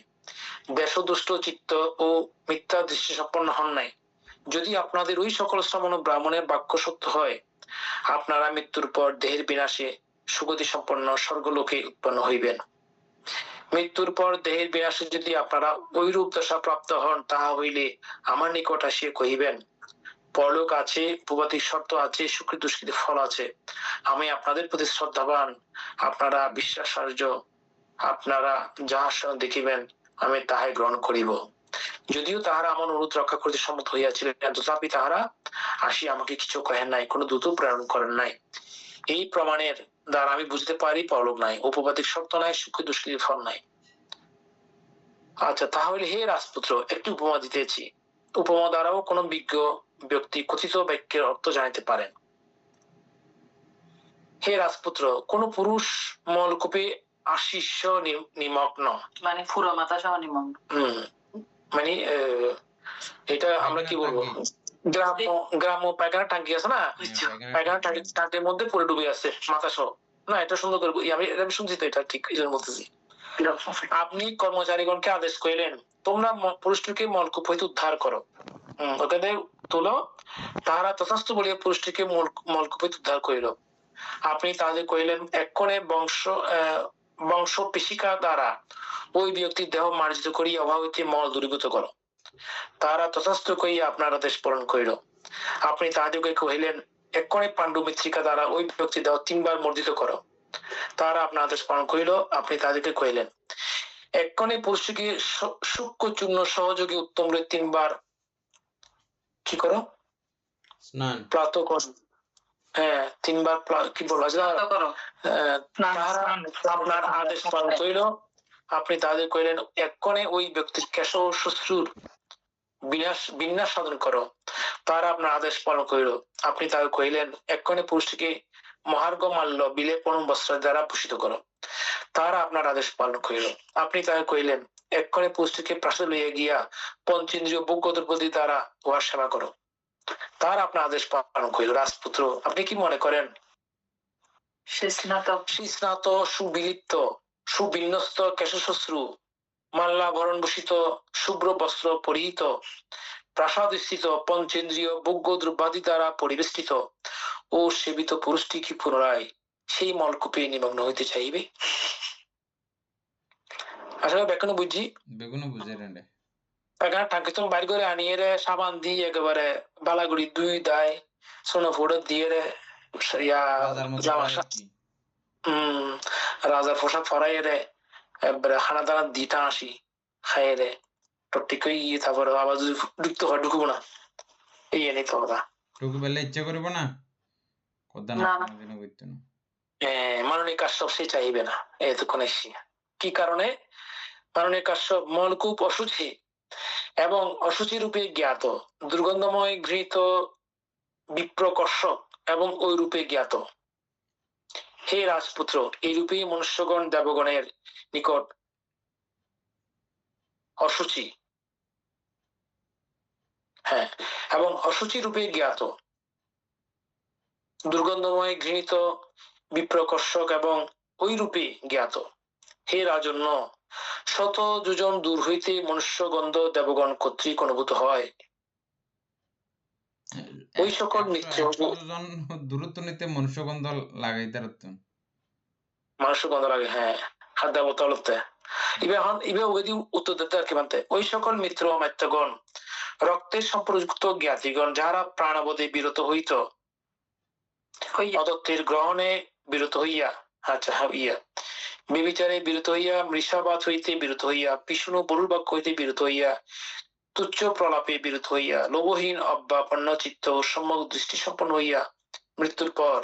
S3: দেশদুষ্ট চিত্ত ও মিথ্যা দৃষ্টি সম্পন্ন হন নাই। যদি আপনাদের ওই সকল শ্রমণ ব্রাহ্মণের বাক্য সত্য হয়, আপনারা মৃত্যুর পর দেহের বিনাশে সুগতি সম্পন্ন স্বর্গলোকে উৎপন্ন হইবেন। মৃত্যুর পর দেহের বিনাশে যদি আপনারা ওই রূপ দশা প্রাপ্ত হন, তাহা হইলে আমার নিকট আসিয়া কহিবেন, পরলোক আছে, উপবাদিক শর্ত আছে, সুকৃত দুষ্কৃত ফল আছে, আমি আপনাদের প্রতি শ্রদ্ধাবান, আপনারা বিশ্বাসার্য, আপনারা যাহা দেখিবেন আমি তাহাই গ্রহণ করিব। যদিও তাহারা আমার অনুরোধ রক্ষা করতে সম্মত হইয়াছিলেন, তথাপি তাহারা আসি আমাকে কিছু কহেন নাই, কোনো দূত প্রেরণ করেন নাই। এই প্রমাণের দ্বারা আমি বুঝতে পারি পরলোক নাই, উপবাদিক শর্ত নাই, সুখী দুষ্কৃতি ফল নাই। আচ্ছা, তাহলে হে রাজপুত্র, একটি উপমা দিতেছি, উপমা দ্বারাও কোন বিজ্ঞ ব্যক্তি কথিত বাক্যের অর্থ জানিতে পারেন। হে রাজপুত্র, কোন পুরুষ মলকূপে আশিষ্য নিমগ্ন,
S5: মানে পুরো মাথা সহ নিমগ্ন,
S3: মানে এটা আমরা কি বলবো, গ্রাম্য পায়খানা টাঙ্কি আছে না, পায়খানা টাঙ্কির মধ্যে পড়ে ডুবে আছে মাথা সহ, না এটা সুন্দর করে আমি শুনছি তো, এটা ঠিক এই জন্য বলতেছি। আপনি কর্মচারীগণকে আদেশ করিলেন, তোমরা পুরুষটিকে মলকূপ হইতে উদ্ধার করো, ওখানে তোলো। তাহারা তথাস্তু বলিয়া পুরুষটিকে মলকূপ হইতে উদ্ধার করিল। আপনি তাদের কহিলেন, এক্ষণে বংশ পিশিকা দ্বারা ওই ব্যক্তির দেহ মার্জিত করিয়া অভাব হইতে মল দূরীভূত করো। তারা তথাস্তু কইয়া আপনার আদেশ পালন করিল। আপনি তাহাদেরকে কহিলেন, এক্ষণে পাণ্ডু মৃত্তিকা দ্বারা ওই ব্যক্তির দেহ 3 বার মর্জিত করো। তারা আপনার আদেশ পালন করিল। আপনি তাদেরকে কহিলেন, এক্ষণে পুরুষকে সূক্ষ্ম চূর্ণ সহযোগী উত্তম 3 বার কি করো,
S2: স্নান
S3: প্রাত কর। হ্যাঁ, 3 বার কি বলা যায়, আপনার আদেশ পালন করিল। আপনি তাদের কহিলেন, এক্ষণে ওই ব্যক্তির কেশ শ্বশ্রুর বিন্যাস সাধন করো। তারা আপনার আদেশ পালন করিল। আপনি তাদের কহিলেন, এক্ষণে পুরুষটিকে মহার্ঘ মাল্য বিলেপন বস্ত্র দ্বারা ভূষিত করো। তারা আপনার আদেশ পালন করিল। আপনি তাদের কহিলেন, এক্ষণে পুরুষটিকে প্রাসাদে লইয়া গিয়া পঞ্চেন্দ্রিয় ভোগ্য দ্রব্যাদি দ্বারা উহার সেবা করো। তার আপনার আদেশ পালন করিল। রাজপুত্র, আপনি কি মনে করেন স্নাত সুবিলিপ্ত সুবিন্যস্ত কেশশ্বশ্রু মাল্যাভরণ ভূষিত শুভ্র বস্ত্র পরিহিত প্রাসাদ স্থিত পঞ্চেন্দ্রিয় ভোগ্য দ্রব্যাদি দ্বারা পরিবেষ্টিত ও সেবিত পুরুষটি কি পুনরায় সেই মলকূপে নিমগ্ন হইতে চাইবে? আসলে বেগুন বুঝি
S2: রে
S3: পায়খানা টাঙ্কি তো বাইর করে আনিয়ে রে সাবান দিয়ে একেবারে বালাগুড়ি 2 দায় সোনো ফোড়া দিয়ে রে রাজার পোশাক ফরাই রে একবারে হানা দানা দিতা আসি খাই রে টটি কই তারপরে আবার যদি ঢুকতে হয় ঢুকবো না, এই এনে তো কথা
S2: ঢুকে বেলে ইচ্ছা করবো না, কথা না করতে না।
S3: মাননীয় কাশ্যপ সে চাইবে না এতক্ষণ এসছি। কি কারণে? মাননীয় কাশ্যপ মলকূপ অসুচি এবং অসুচি রূপে জ্ঞাত, দুর্গন্ধময় ঘৃত বিপ্রকর্ষক এবং ওই রূপে জ্ঞাত। হে রাজপুত্র, এই রূপে মনুষ্যগণ দেবগণের নিকট অসুচি, হ্যাঁ, এবং অসুচি রূপে জ্ঞাত, দুর্গন্ধময় ঘৃণিত বিপ্রকর্ষক এবং ওই রূপে জ্ঞাত। হে রাজন্য, শত যোজন দূর হইতে মনুষ্যগন্ধ দেবগণ কর্তৃক অনুভূত হয়। ওই সকল মিত্র
S2: দূরত্ব নিতে মনুষ্যগন্ধ লাগাইতে
S3: মনুষ্যগন্ধ লাগে, হ্যাঁ, হাত দেব তলতে। উত্তর দিতে আর কি মানতে, ওই সকল মিত্র মাত্যগণ রক্তের সম্পর্কযুক্ত জ্ঞাতিগণ যাহারা প্রাণবোধে বিরত হইত, অদত্তের গ্রহণে বিরত হইয়া, আচ্ছা হইয়া, বিবিচারে বিরত হইয়া, মৃষাবাদ হইতে বিরত হইয়া, পিশুন বরুল বাক্য হইতে বিরত হইয়া, তুচ্ছ প্রলাপে বিরত হইয়া, লোভহীন অব্যাপন্ন চিত্ত ও সম্যক দৃষ্টি সম্পন্ন হইয়া মৃত্যুর পর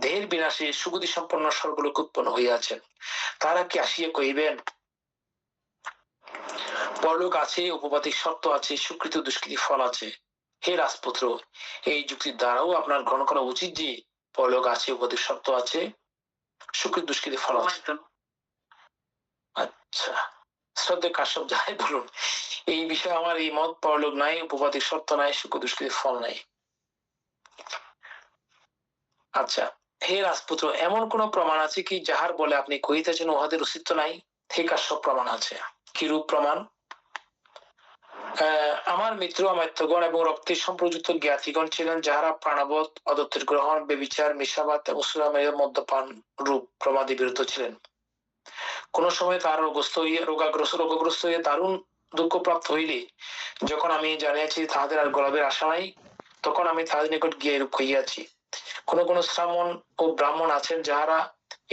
S3: দেহের বিনাশে সুগতি সম্পন্ন স্বর্গলোক উৎপন্ন হইয়াছেন, তারা কি আসিয়া কহিবেন, পরলোক আছে, উপপাতিক শর্ত আছে, সুকৃত দুষ্কৃতি ফল আছে? হে রাজপুত্র, এই যুক্তির দ্বারাও আপনার গ্রহণ করা উচিত যে পরলোক আছে, উপদেশ সত্য আছে, সুকৃত দুষ্কৃতি ফল আছে। আচ্ছা, শ্রদ্ধে কাশ্যপ যাই বলুন, এই বিষয়ে আমার এই মত, পরলোক নাই, উপবাদিক সত্য নাই, সুকৃত দুষ্কৃতি ফল নাই। আচ্ছা, হে রাজপুত্র, এমন কোন প্রমাণ আছে কি যাহার বলে আপনি কহিতেছেন উহাদের অস্তিত্ব নাই? হে কাশ্যপ, প্রমাণ আছে। কিরূপ প্রমাণ? আমার মিত্র অমাত্যগণ এবং রক্তের সম্প্রযুক্ত জ্ঞাতিগণ ছিলেন, যাহারা প্রাণবধ, অদত্তের গ্রহণ, বেবিচার, মিশাবাত এবং সুরামেয় মদ্যপান রূপ প্রমাদে বিরত ছিলেন। কোন সময় তার রোগগ্রস্ত হইয়া দারুণ দুঃখ প্রাপ্ত হইলে, যখন আমি জানিয়াছি তাহাদের আর গলাবের আশা নাই, তখন আমি তাহাদের নিকট গিয়ে এরূপ কহিয়াছি। কোন কোন শ্রামণ ও ব্রাহ্মণ আছেন, যাহারা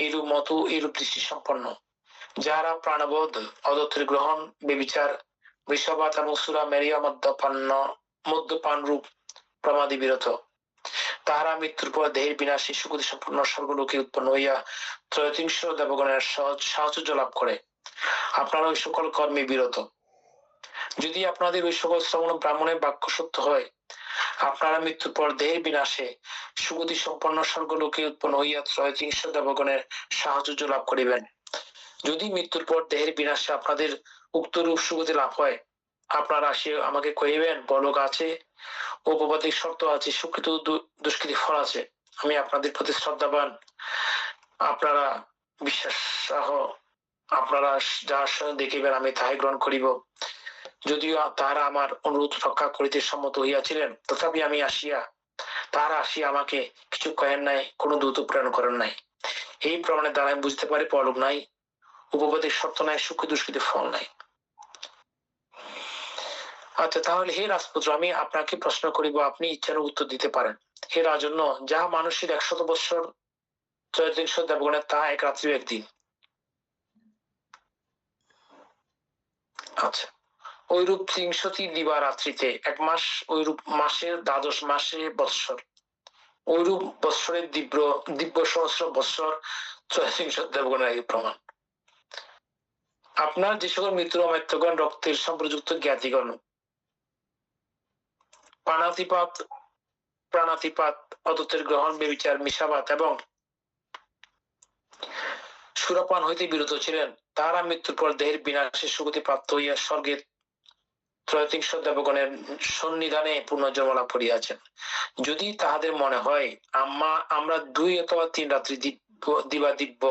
S3: এইরূপ মত, এইরূপ দৃষ্টি সম্পন্ন, যাহারা প্রাণবোধ, অদত্তের গ্রহণ, বেবিচার, বৃষভাত এবং সুরা মেরিয়া মদ্যপান রূপ প্রমাদে বিরত। তাহারা মৃত্যুর পর দেহের বিনাশী সুগতি সম্পূর্ণ স্বর্গলোকে উৎপন্ন হইয়া ত্রয়োতিংশ দেবগণের সাহচর্য লাভ করে। আপনারা ওই সকল কর্মে বিরত। যদি আপনাদের ওই সকল শ্রমণ ব্রাহ্মণের বাক্য সত্য হয়, আপনারা মৃত্যুর পর দেহের বিনাশে সুগতি সম্পন্ন স্বর্গলোকে উৎপন্ন হইয়া ত্রয়োতিংশ দেবগণের সাহচর্য লাভ করিবেন। যদি মৃত্যুর পর দেহের বিনাশে আপনাদের উক্ত রূপ সুগতি লাভ হয়, আপনারা আসে আমাকে কহিবেন পরলোক আছে, উপবাদিক শর্ত আছে, সুকৃত দুষ্কৃতি ফল আছে। আমি আপনাদের প্রতি শ্রদ্ধাবান, আপনারা বিশ্বাস সহ আপনারা যাহার সঙ্গে দেখিবেন আমি তাহাই গ্রহণ করিব। যদিও তাহারা আমার অনুরোধ রক্ষা করিতে সম্মত হইয়াছিলেন, তথাপি আমি তাহারা আসিয়া আমাকে কিছু কহেন নাই, কোনো দূত প্রেরণ করেন নাই। এই প্রমাণের দ্বারা আমি বুঝতে পারি পরলোক নাই, উপবাদিক শর্ত নাই, সুকৃত দুষ্কৃতি ফল নাই। আচ্ছা, তাহলে হে রাজপুত্র, আমি আপনাকে প্রশ্ন করিব, আপনি ইচ্ছার উত্তর দিতে পারেন। হে রাজন্য, যাহা মানুষের 100 বৎসর ত্রয়োতিংশ দেবগণের, তাহা এক রাত্রি একদিন। আচ্ছা, ওইরূপ 300টি দিবা রাত্রিতে 1 মাস, ওইরূপ মাসের 12 মাসে বৎসর, ওইরূপ বৎসরের দিব্য সহস্র বৎসর ত্রয়োতিংশ দেবগণের এই প্রমাণ। আপনার যে সকল মৃত্যুর অমাত্যগণ, রক্তের সম্প্রযুক্ত জ্ঞাতিগণ, প্রাণাতিপাত, অদত্তের গ্রহণ, বেবিচার, মিশাবাত এবং সুরাপান হইতে বিরত ছিলেন, তাহারা মৃত্যুর পর দেহের বিনাশে সুগতি প্রাপ্ত হইয়া স্বর্গের ত্রয়োতিংশ দেবগণের সন্নিধানে পুনর্জন্ম লাভ করিয়াছেন। যদি তাহাদের মনে হয় আমরা 2 অথবা 3 রাত্রি দিবা দিব্য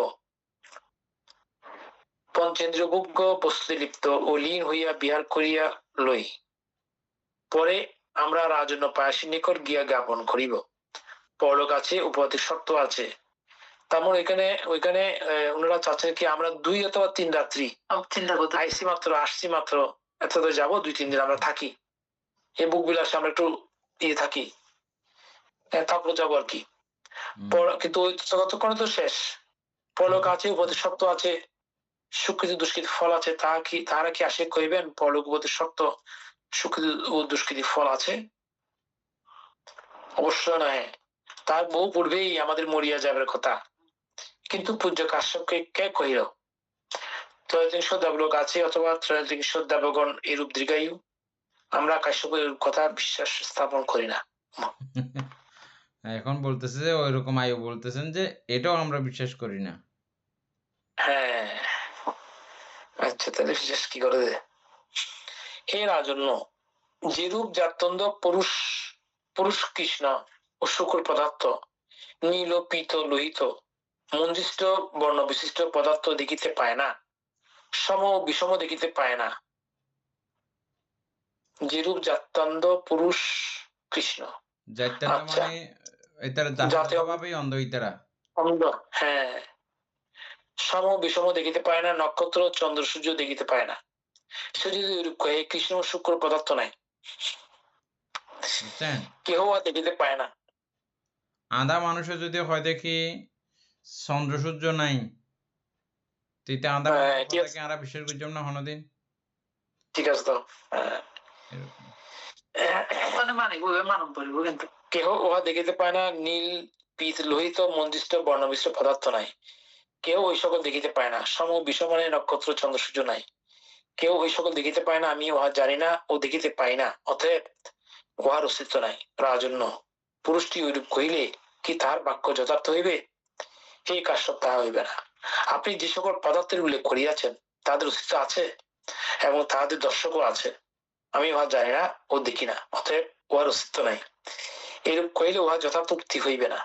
S3: পঞ্চেন্দ্রিয়ভোগ্য বস্তুতে লিপ্ত ও লীন হইয়া বিহার করিয়া লই, পরে আমরা রাজন্য পায়াসীর নিকট গিয়া জ্ঞাপন করিব পরলোক আছে, উপবাদিক শর্ত আছে। তারপর ওইখানে ওনারা চাচ্ছেন কি আমরা 2 অথবা 3 রাত্রি
S5: চিন্তা করতে
S3: আসছি মাত্র এত যাবো, 2-3 দিন আমরা থাকি, এই বুক বিলাসে আমরা একটু থাকি, তারপর যাবো আর কি। কিন্তু ওই ততক্ষণে তো শেষ। পরলোক আছে, উপদেশ সত্য আছে, সুকৃতি দুষ্কৃতি ফল আছে। তাহারা কি আসে কইবেন পরলোক, উপদেশ সত্য, সুকৃতি ও দুষ্কৃতি ফল আছে? অবশ্য নয়, তার বহু পূর্বেই আমাদের মরিয়া যাবার কথা। কিন্তু পূজ্য কাশ্যপকে কে কহিল ত্রয়োতিংশ দেবলোক আছে অথবা ত্রয়োতিংশ দেবগণ এরূপ দীর্ঘায়ু? আমরা কাশ্যপের কথা বিশ্বাস স্থাপন করি না।
S2: এখন বলতেছে যে ওইরকম আয়ু, বলতেছেন যে এটাও আমরা বিশ্বাস করি না।
S3: হ্যাঁ, আচ্ছা, তাহলে বিশ্বাস কি করে? হে রাজন্য, যেরূপ জাত্যন্দ পুরুষ কৃষ্ণ ও শুক্র পদার্থ নীল, পীত, লোহিত, মঞ্জিষ্ট বর্ণ বিশিষ্ট পদার্থ দেখিতে পায় না, সম বিষম দেখিতে পায় না, যেরূপ জাত্যন্দ পুরুষ কৃষ্ণ,
S2: মানে এটার জাতীয়ভাবেই অন্ধ ইতারা
S3: অন্ধ, হ্যাঁ, সম বিষম দেখিতে পায় না, নক্ষত্র চন্দ্র সূর্য দেখিতে পায় না। সে যদি কৃষ্ণ ও শুক্র পদার্থ নাই, কেহ দেখিতে পায় না।
S2: আধা মানুষের যদি হয় দেখি চন্দ্র সূর্য নাই, তুইতে আধা আমরা বিশ্বাস করছিলাম না হনদিন।
S3: ঠিক আছে, তো কিন্তু কেহ উহা দেখিতে পায় না। নীল, পীত, লোহিত, মঞ্জিষ্ট বর্ণবিষ্ট পদার্থ নাই, কেউ ওই সকল দেখিতে পায় না। সম বিষমনে নক্ষত্র চন্দ্র সূর্য নাই, কেউ ওই সকল দেখিতে পায় না। আমি উহা জানি না ও দেখিতে পাই না। অতএব উহার অস্তিত্ব নাই। রাজন্য পুরুষটি ঐরূপ কহিলে কি তাহার বাক্য যথার্থ হইবে? হে কাশ্যপ, তাহা হইবে না। আপনি যে সকল পদার্থের উল্লেখ করিয়াছেন তাদের অস্তিত্ব আছে এবং তাহাদের দর্শকও আছে। আমি উহা জানি না ও দেখি না, অতএব উহার অস্তিত্ব নাই। এরূপ কহিলে উহা যথার্থ উক্তি হইবে না।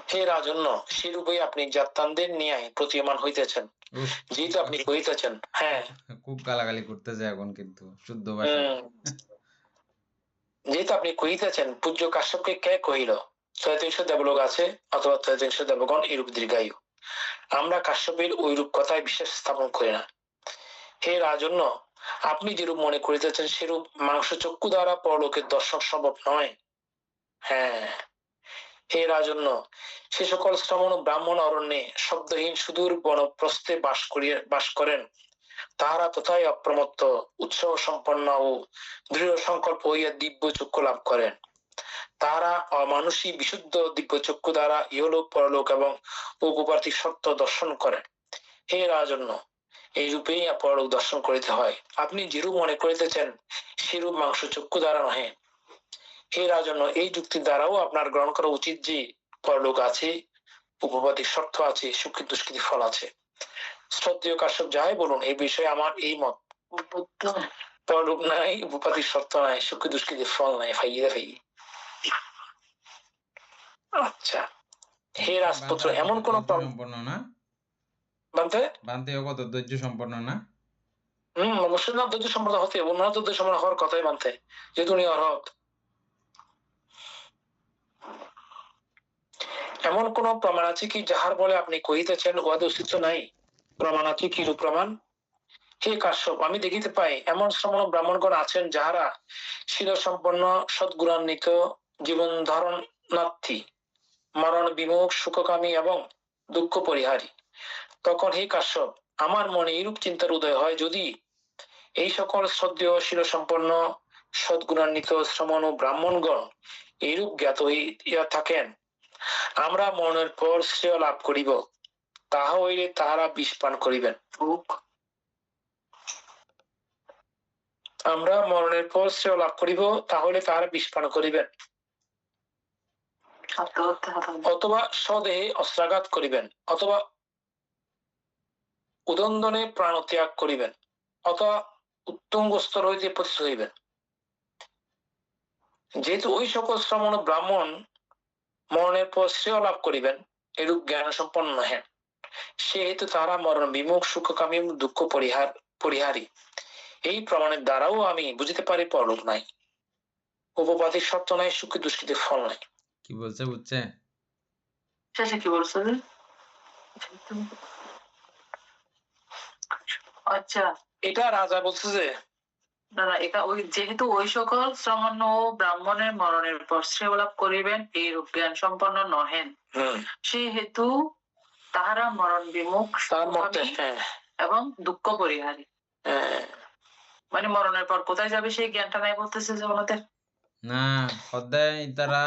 S3: হে রাজন্য, সেরূপই আপনি জাত্যানদের ন্যায় প্রতীয়মান হইতেছেন।
S2: উফ,
S3: যেহেতু আপনি কহিতেছেন, হ্যাঁ,
S2: খুব গালাগালি করতেছে এখন কিন্তু শুদ্ধ ভাষায়।
S3: যেহেতু আপনি কহিতেছেন, পূজ্য কাশ্যপকে কে কহিল ত্রয়োতিংশ দেবলোক আছে অথবা ত্রয়োতিংশ দেবগণ এরূপ দীর্ঘায়ু? আমরা কাশ্যপের ওইরূপ কথায় বিশ্বাস স্থাপন করি না। হে রাজন্য, আপনি যেরূপ মনে করিতেছেন সেরূপ মাংস চক্ষু দ্বারা পরলোকের দর্শন সম্ভব নয়। হ্যাঁ, হে রাজন্য, সে সকল শ্রমণ ও ব্রাহ্মণ অরণ্যে শব্দহীন সুদূর বনপ্রস্থে বাস করেন, তাহারা তথায় অপ্রমত্ত, উৎসাহ সম্পন্ন ও দৃঢ় সংকল্প হইয়া দিব্য চক্ষু লাভ করেন। তাহারা অমানুষী বিশুদ্ধ দিব্য চক্ষু দ্বারা ইহলোক পরলোক এবং উপপার্থিব সত্য দর্শন করেন। হে রাজন্য, এই রূপেই পরলোক দর্শন করিতে হয়। আপনি যেরূপ মনে করিতেছেন সেরূপ মাংস চক্ষু দ্বারা নহে। হে রাজন্য, এই যুক্তি দ্বারাও আপনার গ্রহণ করা উচিত যে পরলোক আছে, উপপাদ্যিক শর্ত আছে, সুকৃত দুষ্কৃতি ফল আছে। শ্রদ্ধেয় কাশ্যপ, যাই বলুন, এই বিষয়ে আমার এই মত। পরলোক নাই, উপপাদ্যিক শর্ত নাই, সুকৃত দুষ্কৃতির ফল নাই। ফাইয়ে ফাইয়ে। আচ্ছা, হে রাজপুত্র, এমন কোন
S2: সম্পন্ন না
S3: বানতে
S2: বানতে কত ধৈর্য সম্পন্ন না?
S3: অবশ্যই না, ধৈর্য সম্পন্ন হতে অন্যান্য ধৈর্য সম্পন্ন হওয়ার কথাই মানতে, যেহেতু উনি অর্হত। এমন কোন প্রমাণ আছে কি যাহার বলে আপনি কহিতেছেন উহাদের অস্তিত্ব নাই? প্রমাণ আছে, কি রূপ প্রমাণ? হে কাশ্যপ, আমি দেখিতে পাই এমন শ্রমণ ব্রাহ্মণগণ আছেন যাহারা শিল সম্পন্ন, সদ্গুণান্বিত, জীবন ধারণার্থী, মরণ বিমুখ, সুখকামী এবং দুঃখ পরিহারী। তখন হে কাশ্যপ, আমার মনে এইরূপ চিন্তার উদয় হয়, যদি এই সকল শ্রদ্ধেয় শিল সম্পন্ন, সদ্গুণান্বিত শ্রমণ ও ব্রাহ্মণগণ এইরূপ জ্ঞাত হইয়া থাকেন, আমরা মরণের পর শ্রেয় লাভ করিব, তাহা হইলে তাহারা বিষ পান করিবেন। আমরা মরণের পর শ্রেয় লাভ করিব, তাহলে তাহারা বিষ পান করিবেন, অথবা স্বদেহে অস্ত্রাঘাত করিবেন, অথবা উদন্দনে প্রাণ ত্যাগ করিবেন, অথবা উত্তুঙ্গ স্তর হইতে পতিত হইবেন। যেহেতু ওই সকল শ্রমণ ব্রাহ্মণ মরণের পর শ্রেয় লাভ করিবেন, এরূপ জ্ঞান সম্পন্ন নহেন, সেহেতু তাহারা মরণ বিমুখ, সুখকামী, দুঃখ পরিহারী। এই প্রমাণের দ্বারাও আমি বুঝিতে পারি পরলোক নাই, উপপাদ্যিক শর্ত নাই, সুখী দুষ্কৃতির ফল নাই।
S2: কি বলছে বুঝছে?
S5: শেষে কি বলছে? আচ্ছা,
S3: এটা রাজা বলছে যে
S5: না না, এটা ওই যেহেতু ওই সকল শ্রমণ ও ব্রাহ্মণের মরণের পর শ্রেয় লাভ করিবেন, এই রূপ জ্ঞান সম্পন্ন নহেন, সেহেতু তাহারা মরণ বিমুখ, এবং দুঃখ পরিহারী। মানে মরণের পর কোথায় যাবে সেই জ্ঞানটা নাই বলতেছে যে ওনাদের
S2: না, সদায় তারা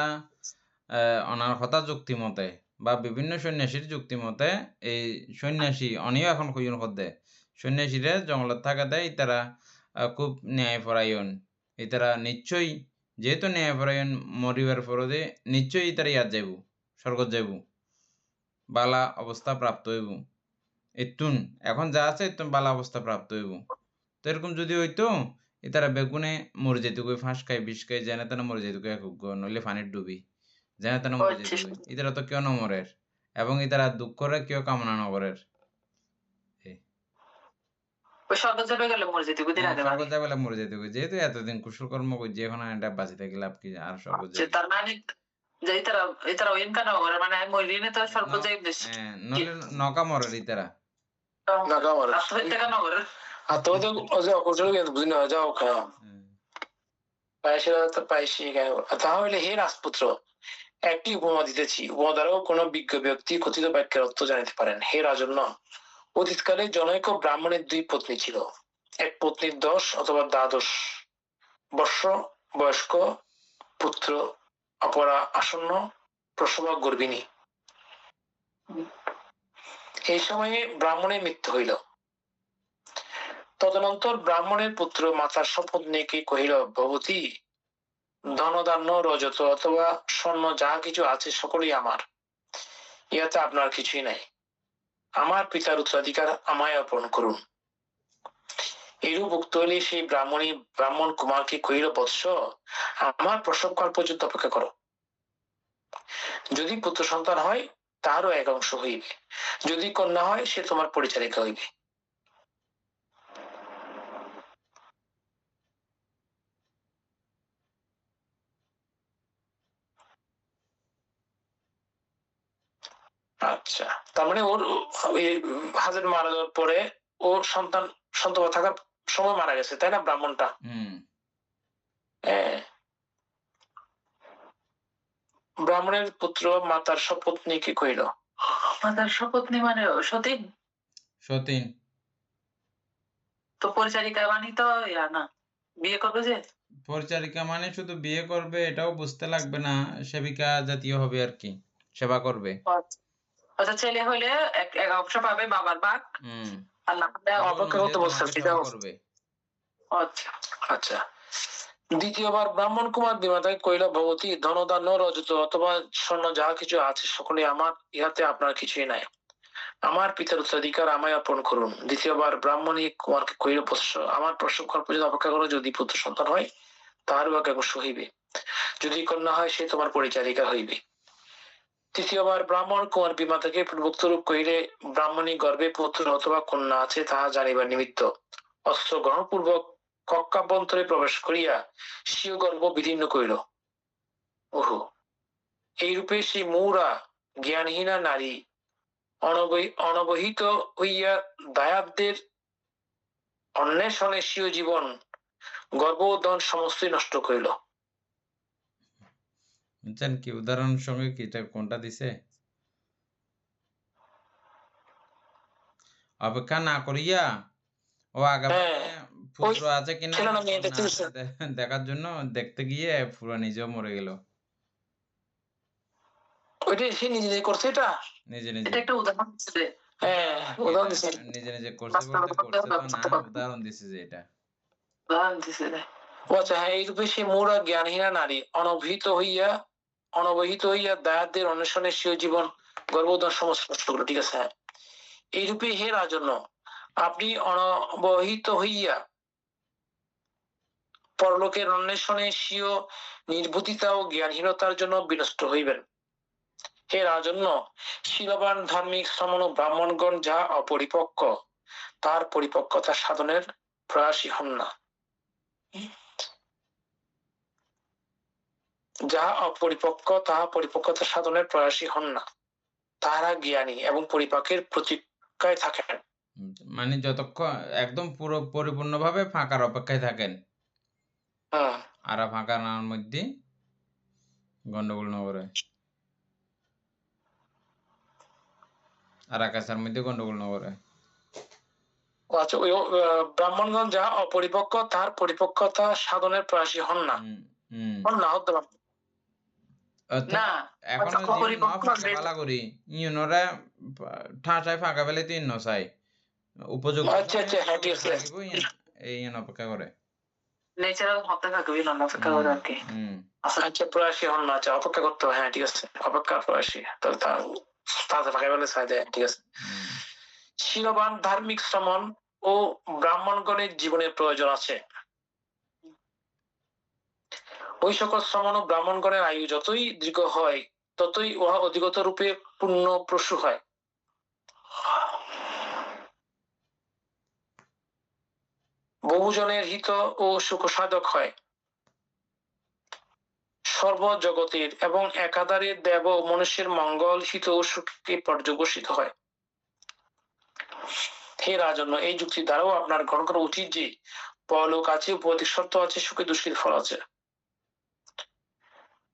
S2: অনার কথা যুক্তি মতে বা বিভিন্ন সন্ন্যাসীর যুক্তি মতে, এই সন্ন্যাসী অনিও এখন কইন সদায় সন্ন্যাসীরা জঙ্গলত থাকা দেয়, তারা খুব ন্যায়পরায়ণ। তারা নিশ্চয়ই, যেহেতু ন্যায়পরায়ণ, মরিবার পরদে নিশ্চয়ই তারা ইয়াত যাইব, স্বর্গত যাইব, বালা অবস্থা প্রাপ্ত হইব। এতুন এখন যা আছে এতুন বালা অবস্থা প্রাপ্ত হইব। তো এরকম যদি হইতো, তারা বেগুনে মরে যেত, ফাঁস খাই, বিষ খাই, যেন তেন মরে যেত, নইলে পানির ডুবি, যেন তেন মরে যেত। ইতারা তো কেউ নমরের, এবং ইতারা দুঃখ করে কেউ কামনা নগরের।
S5: স্বর্গ যাবে গেলে মরে যেতে,
S2: স্বর্গ যাবে মরে যেতে, যেহেতু এতদিন কুশল কর্ম করছে, এখন এটা বাঁচি থাকি লাভ কি? আর স্বর্গ যাবে,
S5: তার মানে ইতারা ওইনকা নগরে, মানে মরিনে তো স্বর্গ যাইব,
S2: নইলে নকা মরের ইতারা
S5: আত্মহত্যা নগরের।
S3: তাহলে হে রাজপুত্র, একটি উপমা দিতেছি, উপমা দ্বারাও কোন বিজ্ঞ ব্যক্তি কথিত বাক্যের অর্থ জানিতে পারেন। হে রাজন্য, অতীতকালে জনৈক ব্রাহ্মণের 2 পত্নী ছিল। এক পত্নীর 10 অথবা 12 বর্ষ বয়স্ক পুত্র, অপরা আসন্ন প্রসব গর্ভিণী। এই সময়ে ব্রাহ্মণের মৃত্যু হইল। তদনন্তর ব্রাহ্মণের পুত্র মাতার শপথ নিয়ে কহিল, ভবতী, ধনধান্য রজত অথবা স্বর্ণ যাহা কিছু আছে সকলেই আমার, ইহাতে আপনার কিছুই নাই। আমার পিতার উত্তরাধিকার আমায় অর্পণ করুন। এরূপ উক্ত হইলে সেই ব্রাহ্মণ কুমারকে কহিল, বৎস, আমার প্রসবকাল পর্যন্ত অপেক্ষা করো। যদি পুত্র সন্তান হয় তাহারও এক অংশ হইবে, যদি কন্যা হয় সে তোমার পরিচারিকা হইবে। আচ্ছা, তার মানে ওর হাজবেন্ড মারা যাওয়ার পরে ওর সন্তান থাকার সময় মারা গেছে, তাই না ব্রাহ্মণটা? হ্যাঁ। ব্রাহ্মণের পুত্র মাতার শপথনীকে কহিল,
S5: মাতার শপথনী মানে সতীন?
S2: সতীন
S5: তো পরিচারিকা মানে তো ইয়া না, বিয়ে করবে যে?
S2: পরিচারিকা মানে শুধু বিয়ে করবে এটাও বুঝতে লাগবে না, সেবিকা জাতীয় হবে আর কি, সেবা করবে।
S5: আচ্ছা, ছেলে হইলে এক অংশ পাবে বাবার ভাগ, আর না হলে
S3: অপেক্ষা করতে বলছে
S2: করবে।
S5: আচ্ছা
S3: আচ্ছা। দ্বিতীয়বার ব্রাহ্মণ কুমার বিমাতাকে কহিল, ভগবতী, ধনধান্য রজত অথবা স্বর্ণ যাহা কিছু আছে সকলে আমার, ইহাতে আপনার কিছুই নাই। আমার পিতার উত্তরাধিকার আমায় অর্পণ করুন। দ্বিতীয়বার ব্রাহ্মণী কুমারকে কহিল, বৎস, আমার প্রসবকাল পর্যন্ত অপেক্ষা করো। যদি পুত্র সন্তান হয় তাহারও এক অংশ হইবে, যদি কন্যা হয় সে তোমার পরিচারিকা হইবে। তৃতীয়বার ব্রাহ্মণ কুমার বিমাতাকে পূর্বোক্ত রূপ কহিলে, ব্রাহ্মণী গর্ভে পুত্র অথবা কন্যা আছে তাহা জানিবার নিমিত্ত অস্ত্র গ্রহণ পূর্বক কক্ষাভ্যন্তরে প্রবেশ করিয়া স্বীয় গর্ভ বিদীর্ণ করিল। ওহো, এইরূপে সেই মূঢ়া জ্ঞানহীনা নারী অনবহিত হইয়া দায়াদের অন্বেষণে স্বীয় জীবন গর্ভোদন সমস্তই নষ্ট করিল।
S2: বুঝছেন কি উদাহরণ সঙ্গে কি কোনটা দিছে? অপেক্ষা না করিয়া ও আগে পুত্র আছে কিনা দেখার জন্য দেখতে গিয়ে পুরো নিজেও মরে গেল।
S3: ওইটাই সে নিজে নিজে করছে, এটা
S2: নিজে নিজে
S5: এটা একটা উদাহরণ দিছে।
S3: হ্যাঁ, উদাহরণ দিছে।
S2: নিজে নিজে করছে বলতে করছে তো না, উদাহরণ দিছে যে এটা
S5: উদাহরণ দিছে।
S3: আচ্ছা, হ্যাঁ, এইরূপে সে মূঢ় জ্ঞানহীনা নারী অনবহিত হইয়া দায়াদের অন্বেষণে স্বীয় জীবন গর্ভোদন সমস্ত নষ্ট করল। ঠিক আছে, হ্যাঁ। এইরূপে হে রাজন্য, আপনি অনবহিত হইয়া পরলোকের অন্বেষণে স্বীয় নির্বুদ্ধিতা ও জ্ঞানহীনতার জন্য বিনষ্ট হইবেন। হে রাজন্য, শীলবান ধার্মিক শ্রমণ ব্রাহ্মণগণ যা অপরিপক্ক, তার পরিপক্কতা সাধনের প্রয়াসী হন না। যাহা অপরিপক্ক তাহা পরিপক্কতা সাধনের প্রয়াসী হন না, তাহারা জ্ঞানী এবং পরিপাকের প্রতীক্ষায় থাকেন।
S2: মানে যতক্ষণ একদম পুরো পরিপূর্ণভাবে ফাঁকার অপেক্ষায় থাকেন, আর ফাঁকা নার মধ্যে গন্ডগোল না করে, আর আকাশের মধ্যে গন্ডগোল না করে।
S3: আচ্ছা, ওই ব্রাহ্মণগণ যাহা অপরিপক্ক তাহার পরিপক্কতা সাধনের প্রয়াসী হন না, হতে পারে
S5: না।
S2: এখনো ফাঁকা করি ইউনরা ঠাঁচায় ফাঁকা পেলে তিন নসাই উপযুক্ত।
S3: আচ্ছা আচ্ছা, হ্যাঁ, ঠিক আছে।
S2: এই অপেক্ষা করে
S5: ন্যাচারাল হতে থাকবে না, অপেক্ষা করে আর কি।
S3: আচ্ছা, প্রয়াসী হন না, আচ্ছা, অপেক্ষা করতে হবে। হ্যাঁ, ঠিক আছে, অপেক্ষা প্রয়াসী, তাহলে তাদের ফাঁকা পেলে চাই দেয়। ঠিক আছে। শীলবান ধার্মিক শ্রমণ ও ব্রাহ্মণগণের জীবনের প্রয়োজন আছে। ওই সকল শ্রমণ ও ব্রাহ্মণগণের আয়ু যতই দীর্ঘ হয় ততই উহা অধিগত রূপে পূর্ণ প্রসূ হয়। বহুজনের হিত ও সুখ সাধক হয়। সর্বজগতের এবং একাধারে দেব ও মনুষ্যের মঙ্গল হিত ও সুখকে পর্যবসিত হয়। হে রাজন্য, এই যুক্তি দ্বারাও আপনার গ্রহণ করা উচিত যে পরলোক আছে, উপদেশ শর্ত আছে, সুখে দুঃখের ফল আছে।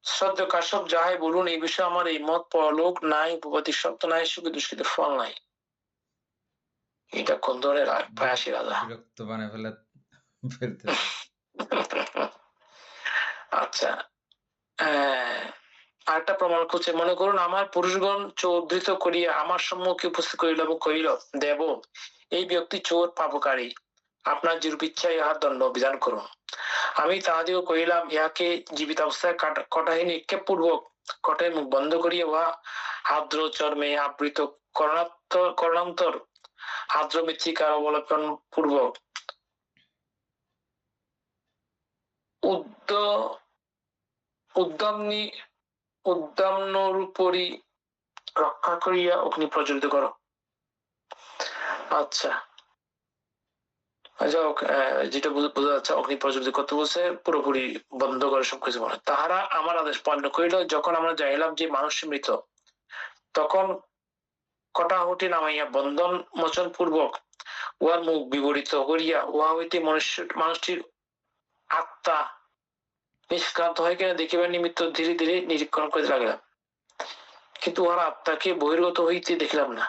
S3: শ্রদ্ধেয় কাশ্যপ যাহাই বলুন, এই বিষয়ে আমার এই মত, পরলোক নাই, উপদেশ শর্ত নাই, সুখে দুষ্কৃতের ফল নাই। এটা কোন ধরনের প্রয়াসী রাজা?
S2: বিরক্ত বানায় ফেলে ফেলতে।
S3: আচ্ছা, আরেকটা প্রমাণ করছে। মনে করুন আমার পুরুষগণ চোর ধৃত করিয়া আমার সম্মুখে উপস্থিত করিল এবং কহিল, দেব, এই ব্যক্তি চোর পাপকারী, আপনার যেরূপ ইচ্ছা ইহার দণ্ড বিধান করুন। আমি তাহাদিও কহিলাম, ইহাকে জীবিত অবস্থায় কটাহে নিক্ষেপ পূর্বক কটায় মুখ বন্ধ করিয়া উহা আর্দ্র চর্মে আবৃত করণান্তর আর্দ্র মৃত্তিকার অবলোকন পূর্বক উদ্দামনরূপরি রক্ষা করিয়া অগ্নি প্রজ্বলিত করো। আচ্ছা, যাক, যেটা বোঝা যাচ্ছে অগ্নি প্রজ্বলিত করতে বলছে, পুরোপুরি বন্ধ করে সবকিছু বলে। তাহারা আমার আদেশ পালন করিল। যখন আমরা জানিলাম যে মানুষ মৃত, তখন কটাহটি নামাইয়া বন্ধন মোচন পূর্বক উহার মুখ বিবরিত করিয়া উহা হইতে মানুষটির আত্মা নিষ্ক্রান্ত হয় কিনা দেখিবার নিমিত্ত ধীরে ধীরে নিরীক্ষণ করতে লাগলাম, কিন্তু উহার আত্মাকে বহির্গত হইতে দেখিলাম না।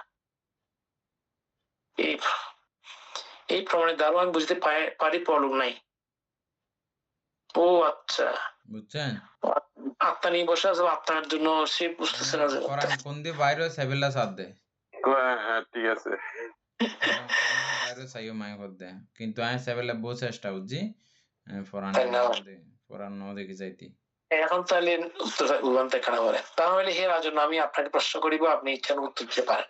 S3: এই প্রমাণের দ্বারা আমি বুঝতে পারি পরলোক নাই। ও আচ্ছা,
S2: বুঝছেন?
S3: আত্মা নিয়ে বসে আছে, আত্মার জন্য সে বুঝতেছে না যে
S2: কোরআন কোন দিয়ে বাইরে সেবেলা সাথ দে
S4: হ্যাঁ ঠিক আছে।
S2: বাইরে সাইও মাই করতে, কিন্তু আমি সেবেলা বহু চেষ্টা করছি কোরআন ন দেখি যাইতি।
S3: এখন তাহলে উত্তর দেখানো পারে। তাহলে হে রাজন, আমি আপনাকে প্রশ্ন করিব, আপনি ইচ্ছার উত্তর দিতে পারেন।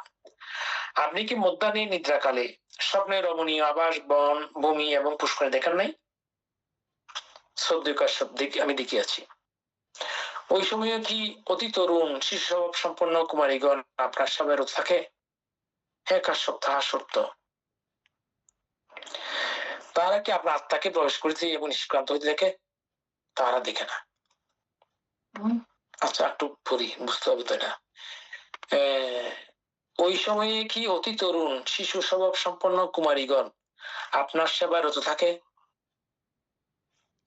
S3: আপনি কি মধ্যাহ্নে নিদ্রাকালে স্বপ্নে রমণীয় আবাস, বন, ভূমি এবং পুষ্করণী দেখেন নাই? শ্রদ্ধেয় কাশ্যপ, আমি দেখিয়াছি। ওই সময় কি অতি তরুণ শিশু স্বভাব সম্পন্ন কুমারীগণ আপনার সবাই রোধ থাকে? হ্যাঁ কাশ্যপ, তাহা সত্য। তারা কি আপনার আত্মাকে প্রবেশ করিতে এবং নিষ্ক্রান্ত হইতে দেখে? তারা দেখে না। আচ্ছা, একটু পড়ি, বুঝতে হবে তো এটা। ওই সময়ে কি অতি তরুণ শিশু স্বভাব সম্পন্ন কুমারীগণ আপনার সেবায় রত থাকে?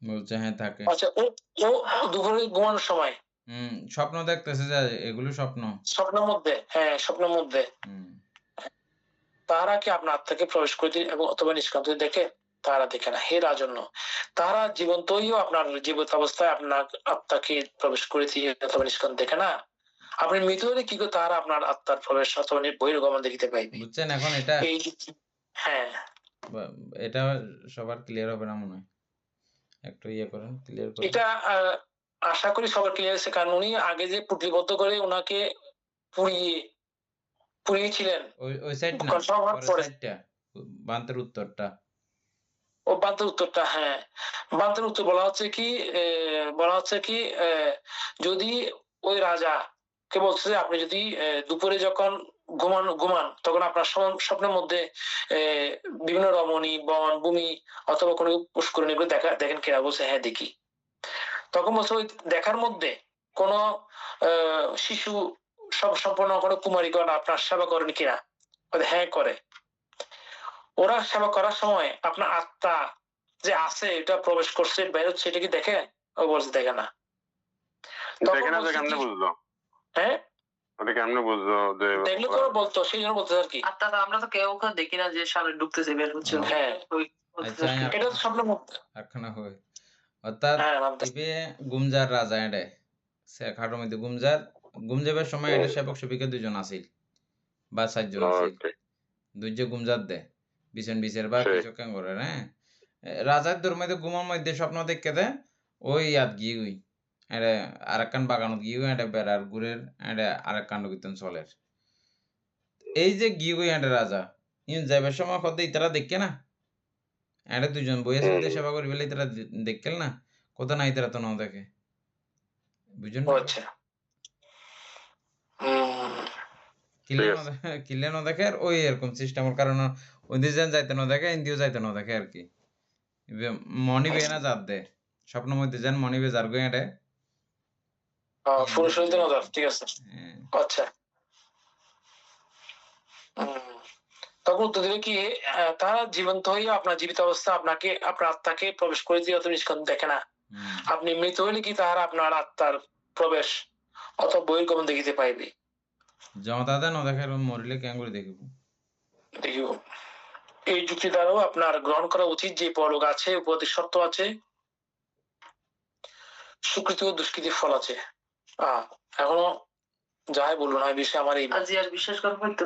S2: বলছে হ্যাঁ থাকে।
S3: আচ্ছা, ও দুপুরে ঘুমানোর সময়
S2: স্বপ্ন দেখতেছে যে এগুলো স্বপ্নের
S3: মধ্যে, হ্যাঁ স্বপ্নের মধ্যে তারা কি আপনার আত্মাকে প্রবেশ করিতে এবং অথবা নিষ্ক্রান্ত দেখে? তারা দেখে না। হে রাজন্য, তারা জীবন্তই আপনার জীবিত অবস্থায় আপনার আত্মাকে প্রবেশ করিতে অথবা নিষ্ক্রান্ত দেখে না। আপনি মৃত হলে কি করে তারা আপনার আত্মার প্রবেশ অথবা বহির্গমন দেখিতে পাইবে?
S2: বুঝছেন? এখন এটা
S3: হ্যাঁ,
S2: এটা সবার ক্লিয়ার হবে না মনে হয়, একটু করেন, ক্লিয়ার করেন।
S3: এটা আশা করি সবার ক্লিয়ার আছে, কারণ উনি আগে যে পুটলিবদ্ধ করে ওনাকে পুড়িয়েছিলেন
S2: ওই সাইড না, সাইডটা বান্তের উত্তরটা।
S3: ও বান্তের উত্তরটা, হ্যাঁ বান্তের উত্তর বলা হচ্ছে কি যদি ওই রাজা কে বলছে যে আপনি যদি দুপুরে যখন ঘুমান তখন আপনার স্বপ্নের মধ্যে বিভিন্ন রমণী, বন, ভূমি অথবা কোনো পুষ্করণী গুলো দেখেন কিনা? বলছে হ্যাঁ দেখি। তখন বলছে ওই দেখার মধ্যে কোন শিশু সব সম্পূর্ণ কোনো কুমারীগণ আপনার সেবা করেন কিনা? হ্যাঁ করে। ওরা সেবা করার সময় আপনার আত্মা যে আছে এটা প্রবেশ করছে বের হচ্ছে, এটা কি দেখে? ও বলছে দেখে না। হ্যাঁ
S4: কেমনে বুঝলো?
S3: দেখলে তো বলতো, সেই জন্য বলতে আর কি।
S5: আত্মা আমরা তো কেউ দেখি না যে সামনে ঢুকতেছে বের হচ্ছে।
S3: হ্যাঁ এটা তো স্বপ্নের মধ্যে
S2: একখানা হয়। অর্থাৎ গুমজার রাজা এডে সে খাটোর মধ্যে গুমজাবের সময় এটা সেবক সেবিকা 2 জন আছিল বা 4 জন আছিল। 2 জন গুমজার দে বিচের বা কিছু কেন করে। হ্যাঁ, রাজার মধ্যে গুমার মধ্যে স্বপ্ন দেখতে দে ওই ইয়াদ গিয়ে ওই এটা আরেকখান বাগানত গিয়ে এটা বেড়ার গুড়ের এটা আরেক কাণ্ড কীর্তন চলের। এই যে গিয়ে এটা রাজা ইন যাইবার সময় হতে তারা দেখে না, এটা 2 জন বইয়ে সাথে সেবা করি বলে তারা দেখেল না, কোথা নাই তারা তো না দেখে। বুঝুন কিলে না দেখে আর ওই এরকম সিস্টেমের কারণে ওই যেন যাইতে না দেখে, ইন্দিও যাইতে না দেখে আর কি। মনিবে না যাত দে স্বপ্নের মধ্যে যেন মনিবে যার গো এটা
S3: ঠিক আছে। আচ্ছা, তখন উত্তর দিলে কি তারা জীবন্ত হইয়া আপনার জীবিত অবস্থা আপনাকে আপনার আত্মাকে প্রবেশ করে দিয়ে অত নিষ্কান্ত দেখে না। আপনি মৃত হইলে কি তাহারা আপনার আত্মার প্রবেশ অথবা বহির্গমন দেখিতে পাইবে?
S2: জমাতা না দেখে মরিলে কেন করে দেখিব?
S3: এই যুক্তি দ্বারাও আপনার গ্রহণ করা উচিত যে পরলোক আছে, উপরতি সত্য আছে, সুকৃতি ও দুষ্কৃতির ফল আছে। এখনো যাই বলুন এই বিষয়ে আমার এই
S5: আর বিশ্বাস করবো তো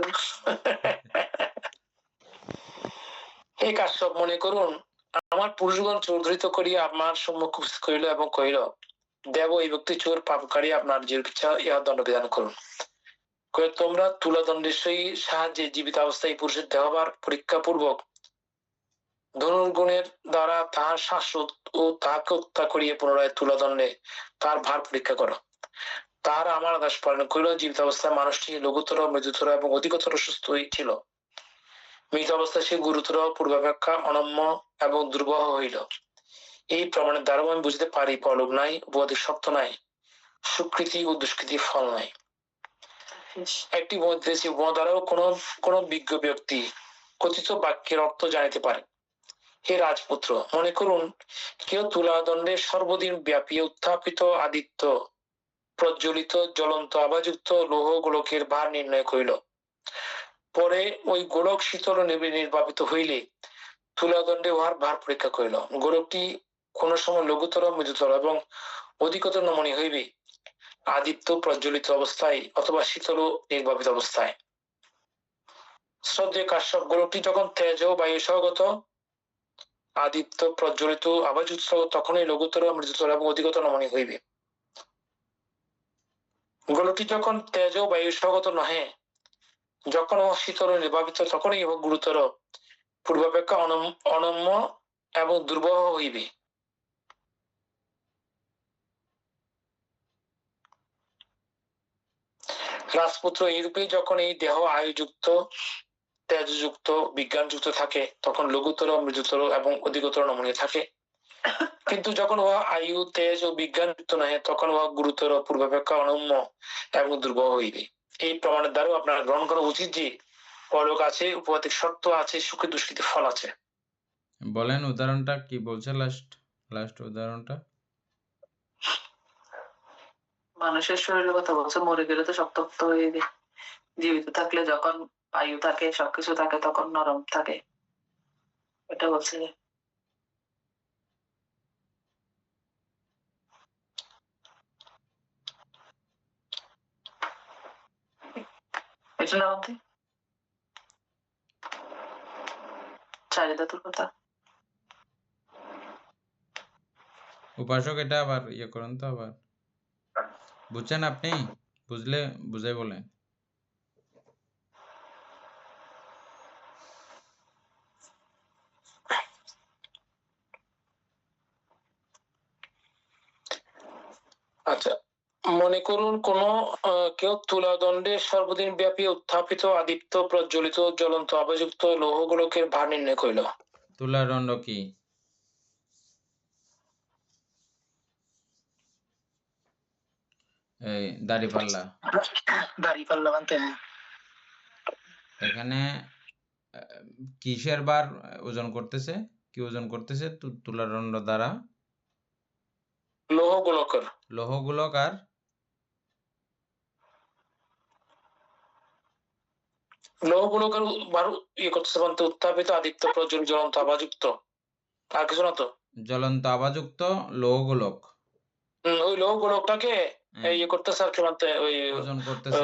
S3: হে কাশ্যপ, মনে করুন আমার পুরুষগণ চোর ধৃত করিয়া আমার সম্মুখ উপস্থিত করিল এবং কহিল, দেব এই ব্যক্তি চোর পাপকারী, আপনার যে ইচ্ছা ইহা দণ্ড বিধান করুন। তোমরা তুলাদণ্ডের সাহায্যে জীবিত অবস্থায় পুরুষের দেহভার পরীক্ষা পূর্বক ধনুর্গুণের দ্বারা তাহার শ্বাসরোধ ও তাহাকে হত্যা করিয়া পুনরায় তুলাদণ্ডে তার ভার পরীক্ষা করো। তাহারা আমার আদেশ পালন করিল। জীবিত অবস্থায় মানুষটি লঘুতর, মৃদুতর এবং অধিকতর সুস্থ ছিল। মৃত অবস্থায় সে গুরুতর, পূর্বাপেক্ষা অনম্য এবং দুর্বহ হইল। এই প্রমাণের দ্বারা আমি বুঝতে পারি পরলোক নাই, উপদেশ সত্য নাই, সুকৃতি ও দুষ্কৃতি ফল নাই। একটি বৈদেশিক উপমা দ্বারাও কোন বিজ্ঞ ব্যক্তি কথিত বাক্যের অর্থ জানিতে পারে। হে রাজপুত্র, মনে করুন কেউ তুলাদণ্ডে সর্বদিন ব্যাপী উত্থাপিত আদিত্য প্রজ্বলিত জ্বলন্ত আভাযুক্ত লৌহ গোলকের ভার নির্ণয় করিল। পরে ওই গোলক শীতল নির্বাপিত হইলে তুলাদণ্ডে উহার ভার পরীক্ষা করিল। গোলকটি কোন সময় লঘুতর, মৃদুতর এবং অধিকতর নমনীয় হইবে আদিত্য প্রজ্বলিত অবস্থায় অথবা শীতল নির্বাপিত অবস্থায়। শ্রদ্ধেয় কাশ্যপ, গোলকটি যখন তেজ ও বায়ু সহগত আদিত্য প্রজ্বলিত আভাযুক্ত তখনই লঘুতর, মৃদুতর এবং অধিকতর নমনীয় হইবে। গোলকটি যখন তেজ ও বায়ু সহগত নহে, যখন ও শীতল নির্বাপিত তখনই গুরুতর, পূর্বাপেক্ষা অনম্য এবং দুর্বহ হইবে। রাজপুত্র, এইরূপে যখন এই দেহ আয়ুযুক্ত, তেজযুক্ত, বিজ্ঞানযুক্ত থাকে তখন লঘুতর, মৃদুতর এবং অধিকতর নমনীয় থাকে। কিন্তু যখন উহা আয়ু, তেজ ও বিজ্ঞান যুক্ত নহে তখন উহা গুরুতর, পূর্বাপেক্ষা অনম্য এবং দুর্বল হইবে। এই প্রমাণের দ্বারা আপনার গ্রহণ করা উচিত যে পরলোক আছে, উপবাদিক সত্য আছে, সুখী দুষ্কৃতি ফল আছে।
S2: বলেন উদাহরণটা কি বলছে, লাস্ট উদাহরণটা।
S5: মানুষের শরীরের কথা বলছে, মরে গেলে তো শক্ত হয়ে যায়, জীবিত থাকলে যখন আয়ু থাকে, সবকিছু থাকে, তখন নরম থাকে, এটা বলছে। এটা না হতে চারিদা তোর কথা।
S2: উপাসক, এটা আবার করুন তো, আবার বুঝছেন আপনি? বুঝলে বুঝাই বলেন।
S3: আচ্ছা, মনে করুন কেউ তুলাদণ্ডে সর্বদিন ব্যাপী উত্থাপিত আদিত্য প্রজ্বলিত জ্বলন্ত আভাযুক্ত লৌহ গোলকের ভার নির্ণয় করিল।
S2: তুলাদণ্ড কি? এই দাড়িপাল্লা।
S6: দাড়িপাল্লা বানতে।
S2: এখানে কিসের বার ওজন করতেছে? কি ওজন করতেছে তুলাদণ্ড দ্বারা?
S3: লৌহ গোলকের।
S2: লৌহ গোলক আর
S3: লৌহ গোলকের ভার করতেছে বলতে উত্থাপিত আদিত্য প্রজ্বলিত জ্বলন্ত আভাযুক্ত, আর কিছু না তো?
S2: জ্বলন্ত আভাযুক্ত লৌহ গোলক।
S3: ওই লৌহ গোলকটাকে করতেছে আর কি, বলতে ওই
S2: ওজন করতেছে,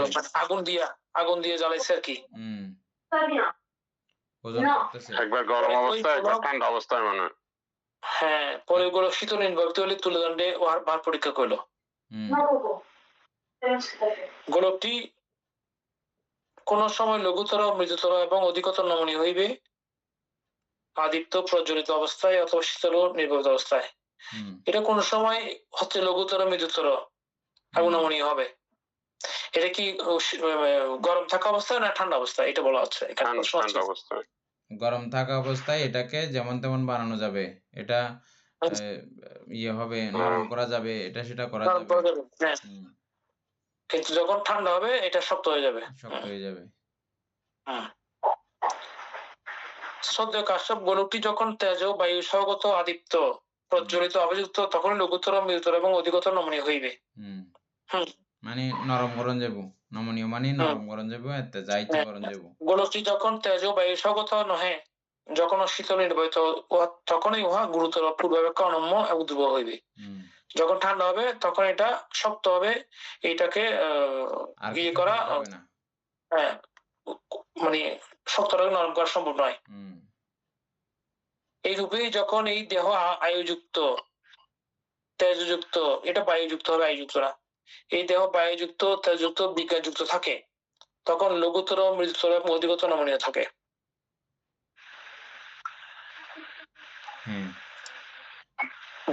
S3: আগুন দিয়ে জ্বালাইছে আর কি।
S2: ওজন করতেছে
S4: একবার গরম অবস্থায়, একবার ঠান্ডা অবস্থায় মানে।
S3: হ্যাঁ, পরে ওগুলো শীতল নির্বাপিত হলে তুলাদণ্ডে ওহার ভার পরীক্ষা করলো। গোলকটি কোন সময় লঘুতর, মৃদুতর এবং অধিকতর নমনীয় হইবে আদিত্য প্রজ্বলিত অবস্থায় অথবা শীতল নির্বাপিত অবস্থায়। এটা কোন সময় হচ্ছে লঘুতর, মৃদুতর এবং নমনীয় হবে। এটা কি গরম থাকা অবস্থায় না ঠান্ডা অবস্থায়, এটা বলা হচ্ছে।
S4: ঠান্ডা অবস্থায়।
S2: গরম থাকা অবস্থায় এটাকে যেমন তেমন বানানো যাবে, এটা হবে, নরম করা যাবে, এটা সেটা করা যাবে।
S3: কিন্তু যখন ঠান্ডা হবে এটা শক্ত হয়ে যাবে। শ্রদ্ধেয় কাশ্যপ, গোলকটি যখন তেজ ও বায়ু সহগত আদিত্য প্রজ্বলিত আভাযুক্ত তখন লঘুতর, মৃদুতর এবং অধিকতর নমনীয় হইবে।
S2: মানে নরম করন যাব, নমনীয় মানে নরম করন যাব, এতে যা ইচ্ছা করন যাব।
S3: গোলকটি যখন তেজ ও বায়ু সহগত নহে, যখন শীতল নির্বাপিত তখনই উহা গুরুতর, পূর্বাপেক্ষা অনম্য এবং দুর্বল হইবে। যখন ঠান্ডা হবে তখন এটা শক্ত হবে, এটাকে করা, হ্যাঁ, মানে শক্তটাকে নরম করা সম্ভব নয়। এই রূপে যখন এই দেহ আয়ুযুক্ত, তেজযুক্ত, এটা বায়ুযুক্ত হবে, আয়ুযুক্ত না, এই দেহ বায়ুযুক্ত, তেজযুক্ত, বিজ্ঞানযুক্ত থাকে, তখন লঘুতর, মৃদুতর এবং অধিকতর নমনীয় থাকে।
S2: হ্যাঁ।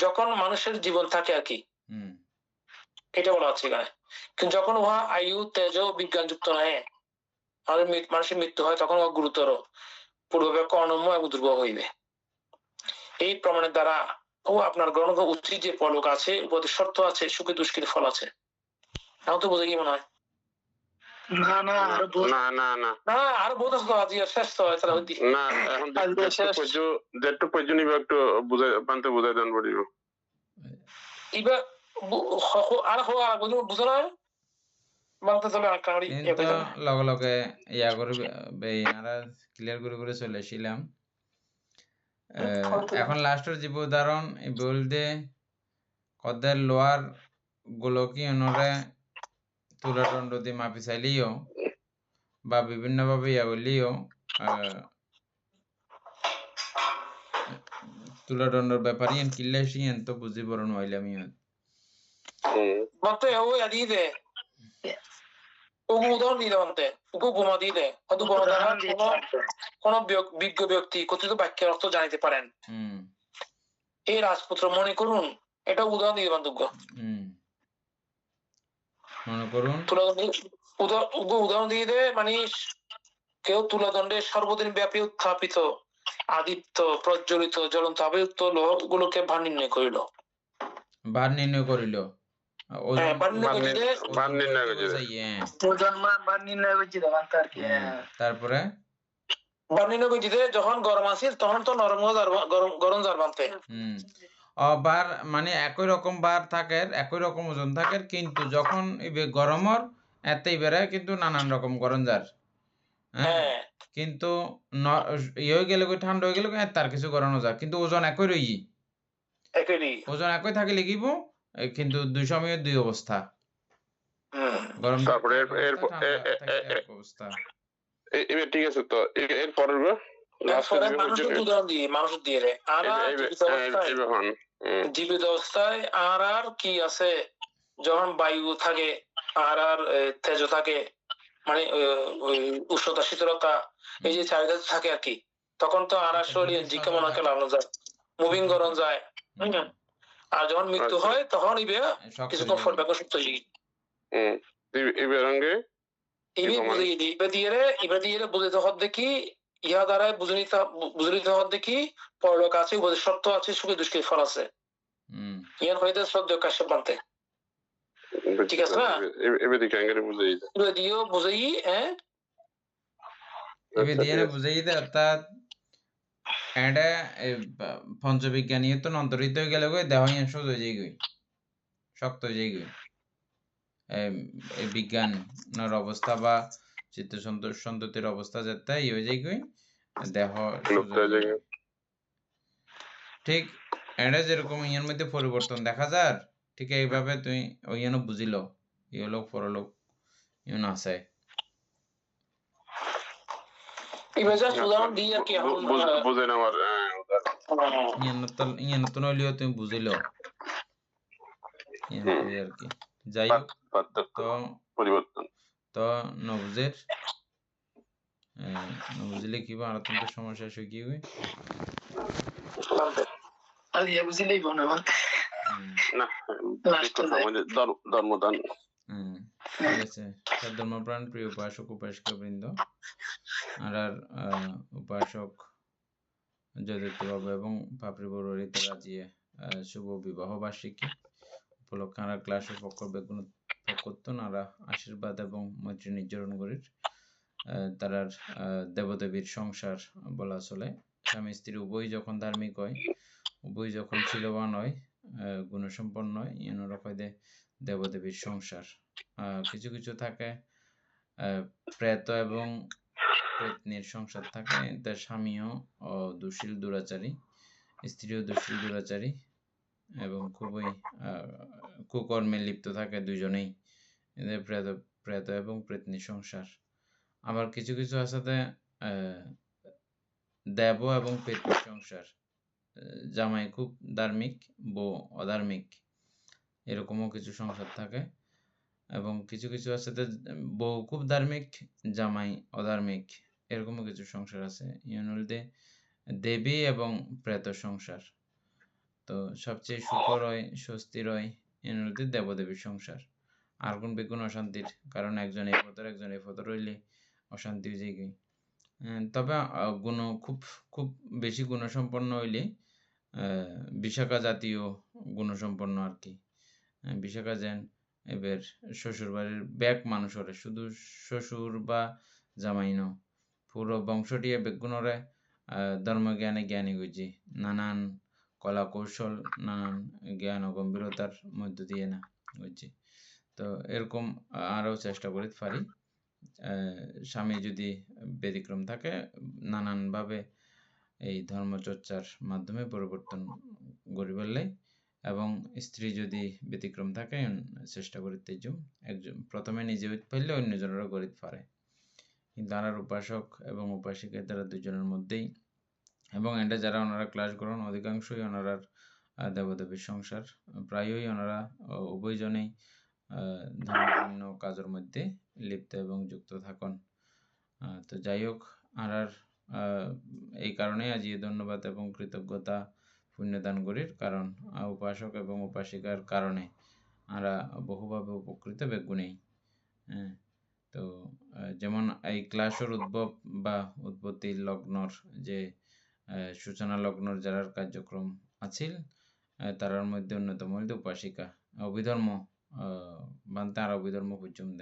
S3: যখন মানুষের জীবন থাকে আর কি, এটা বলা হচ্ছে এখানে। কিন্তু যখন উহা আয়ু, তেজ, বিজ্ঞানযুক্ত নয়, মানুষের মৃত্যু হয়, তখন উহা গুরুতর, পূর্বাপেক্ষা অনম্য এবং দুর্বল হইবে। এই প্রমাণের দ্বারা ও আপনার গ্রহণ করা উচিত যে পরলোক আছে, উপদেশ শর্ত আছে, সুখে দুষ্কৃতি ফল আছে। তাও তো বোঝা কি মনে হয়?
S6: না না আরো বহুত
S4: না না না
S3: না, আরো বহুত আছে তো, আজকে শেষ তো হয়, তাহলে হইতি।
S4: না, এখন
S6: আজকে শেষ।
S4: যেটুকু পর্যন্ত নিব একটু পান্তে বুঝাই দেন পড়িব।
S3: এবার আর বুঝো না বাংলা চলে আর কারি
S2: কিন্তু লগে লগে ইয়া করে ইয়ারা ক্লিয়ার করে করে চলে আসছিলাম। এখন লাস্টের যে উদাহরণ বলতে কদের লোয়ার গোলকীয় নরে তুলাদণ্ড দিয়ে মাপি চাইলেও বা বিভিন্নভাবে ইয়া করলেও তুলাদণ্ডর ব্যাপারে কিল্লে সিয়েন তো বুঝি বড় নইলে আমি
S3: মতে ও আদি দে ওগো উদাহরণ দিয়ে দেওয়ান্তে ওগো বোমা দিয়ে দে হয়তো বড় দ্বারা কোন বিজ্ঞ ব্যক্তি কথিত বাক্যের অর্থ জানিতে পারেন। এই রাজপুত্র মনে করুন, এটা উদাহরণ দিয়ে দেবেন যোগ্য।
S2: মনে করুন
S3: উদাহরণ দিয়ে দে, মানে কেউ তুলাদণ্ডে সর্বদিন ব্যাপী উত্থাপিত আদিত্য প্রজ্বলিত জ্বলন্ত আবেয়ুক্ত লোহগুলোকে ভার নির্ণয় করিল।
S2: ভার নির্ণয় করিল। তারপরে
S3: যখন গরম আছিল তখন তো নরম গরম জার বানতে।
S2: বার মানে একই রকম বার থাকে, একই রকম ওজন থাকে, কিন্তু যখন গরমর এতেই বেড়ে কিন্তু নানান রকম গরম যার। হ্যাঁ, কিন্তু ইয়ে হয়ে গেলে ঠান্ডা হয়ে গেলে তার কিছু গরম যায়, কিন্তু ওজন একই রই, ওজন একই থাকে লিখিব, কিন্তু দুই সময়ের দুই অবস্থা, গরম
S4: তারপরে
S2: অবস্থা।
S4: এবার ঠিক আছে, তো এর পরের
S3: জীবিত অবস্থায় আর কি আছে, যখন বায়ু থাকে আর তেজ থাকে, মানে উষ্ণতা শীতলতা এই যে চাহিদা থাকে আর কি, তখন তো আর শরীর জিকে মনে হয় লাগানো যায়, মুভিং গরম যায়। আর যখন মৃত্যু হয় তখন কিছুক্ষণ ফল ব্যাক সুপ্ত হয়ে বুঝতে হত দেখি, ইহা দ্বারা বুঝে নিতে হত দেখি পরলোক আছে, উপদেশ সত্য আছে, সুখে দুষ্কৃতি ফল আছে। ইয়ার হইতে শ্রদ্ধেয় কাশ্যপ বানতে, ঠিক আছে না?
S2: বুঝাই দে, অর্থাৎ এটা পঞ্চবিজ্ঞানী তো অন্তরিত হয়ে গেলে দেহ সোজ হয়ে যাই, শক্ত হয়ে যাই, এই বিজ্ঞানের অবস্থা বা চিত্ত সন্ততির অবস্থা যেটা ই হয়ে যাই, দেহ ঠিক এটা যেরকম ইয়ের মধ্যে পরিবর্তন দেখা যায়, ঠিক এইভাবে তুই ওই বুঝিল ইহলোক পরলোক ইউন আছে। তুমি বুঝিল আর কি। যাই হোক, তো নবুঝিলে কি বা আলোচনার সমস্যা শেষ কি হবে
S6: বুঝিলেই বনে
S4: ধর্মদান।
S2: ঠিক আছে, ধর্মপ্রাণ প্রিয় উপাসক উপাসিকা বৃন্দ, আর উপাসক যদিবাবু এবং পাপড়ি বড়িতে রাজিয়ে শুভ বিবাহ বার্ষিকী উপলক্ষে আমরা ক্লাসের পক্ষ বেগুন পক্ষত্তন আমরা আশীর্বাদ এবং মৈত্রী নির্জরণ করি। তারার দেবদেবীর সংসার বলা চলে, স্বামী স্ত্রী উভয় যখন ধার্মিক হয়, উভয় যখন শীলবান হয়, গুণসম্পন্ন হয়, ইনরকদে দেবদেবীর সংসার। কিছু কিছু থাকে প্রেত এবং প্রেতনির সংসার থাকে, তার স্বামীও দুশীল দুরাচারী, স্ত্রীও দুশীল দুরাচারী এবং খুবই কুকর্মে লিপ্ত থাকে দুজনেই, এদের প্রেত এবং প্রেতনির সংসার। আবার কিছু কিছু আছে দেব এবং প্রেতনির সংসার, জামাই খুব ধার্মিক, বউ অধার্মিক, এরকমও কিছু সংসার থাকে। এবং কিছু কিছু আছে যে বউ খুব ধার্মিক, জামাই অধার্মিক, এরকমও কিছু সংসার আছে। ইউনুলদে দেবী এবং প্রেত সংসার। তো সবচেয়ে সুখর হয়, স্বস্তির হয় ইউনুলদে দেবদেবীর সংসার। আর কোন বেগুন অশান্তির, কারণ একজন এই পথর একজন এই পথর হইলে অশান্তি হয়ে যায়। তবে গুণ খুব খুব বেশি গুণসম্পন্ন হইলে বিশাখা জাতীয় গুণসম্পন্ন আর কি। বিশাখা যেন এবার শ্বশুর বাড়ির ব্যাক মানুষ হরে, শুধু শ্বশুর বা জামাই ন, পুরো বংশটিয়ে বেগুণরে ধর্মজ্ঞানে জ্ঞানী হয়েছে, নানান কলা কৌশল, নানান জ্ঞান ও গম্ভীরতার মধ্য দিয়ে না হয়েছে। তো এরকম আরও চেষ্টা করতে পারি। স্বামী যদি ব্যতিক্রম থাকে, নানানভাবে এই ধর্মচর্চার মাধ্যমে পরিবর্তন গড়ি বললে, এবং স্ত্রী যদি ব্যতিক্রম থাকে চেষ্টা করিতে একজন প্রথমে নিজে হইতে পারলে অন্যজনেরও গড়িতে পারে। কিন্তু আর উপাসক এবং উপাসিকা তারা দুজনের মধ্যেই, এবং এটা যারা ওনারা ক্লাস করেন অধিকাংশই ওনারার দেবদেবীর সংসার, প্রায়ই ওনারা উভয়জনেই ধর্মপূর্ণ কাজের মধ্যে লিপ্ত এবং যুক্ত থাকেন। তো যাই হোক, আর এই কারণে আজ ধন্যবাদ এবং কৃতজ্ঞতা পুণ্যদান করির, কারণ উপাসক এবং উপাসিকার কারণে আমরা বহুভাবে উপকৃত বেগুনেই। তো যেমন এই ক্লাসের উদ্ভব বা উৎপত্তি লগ্নর যে সূচনা লগ্নর যারা কার্যক্রম আছিল, তারার মধ্যে অন্যতম হইল উপাসিকা। অভিধর্ম বানতে আর অভিধর্ম পর্যন্ত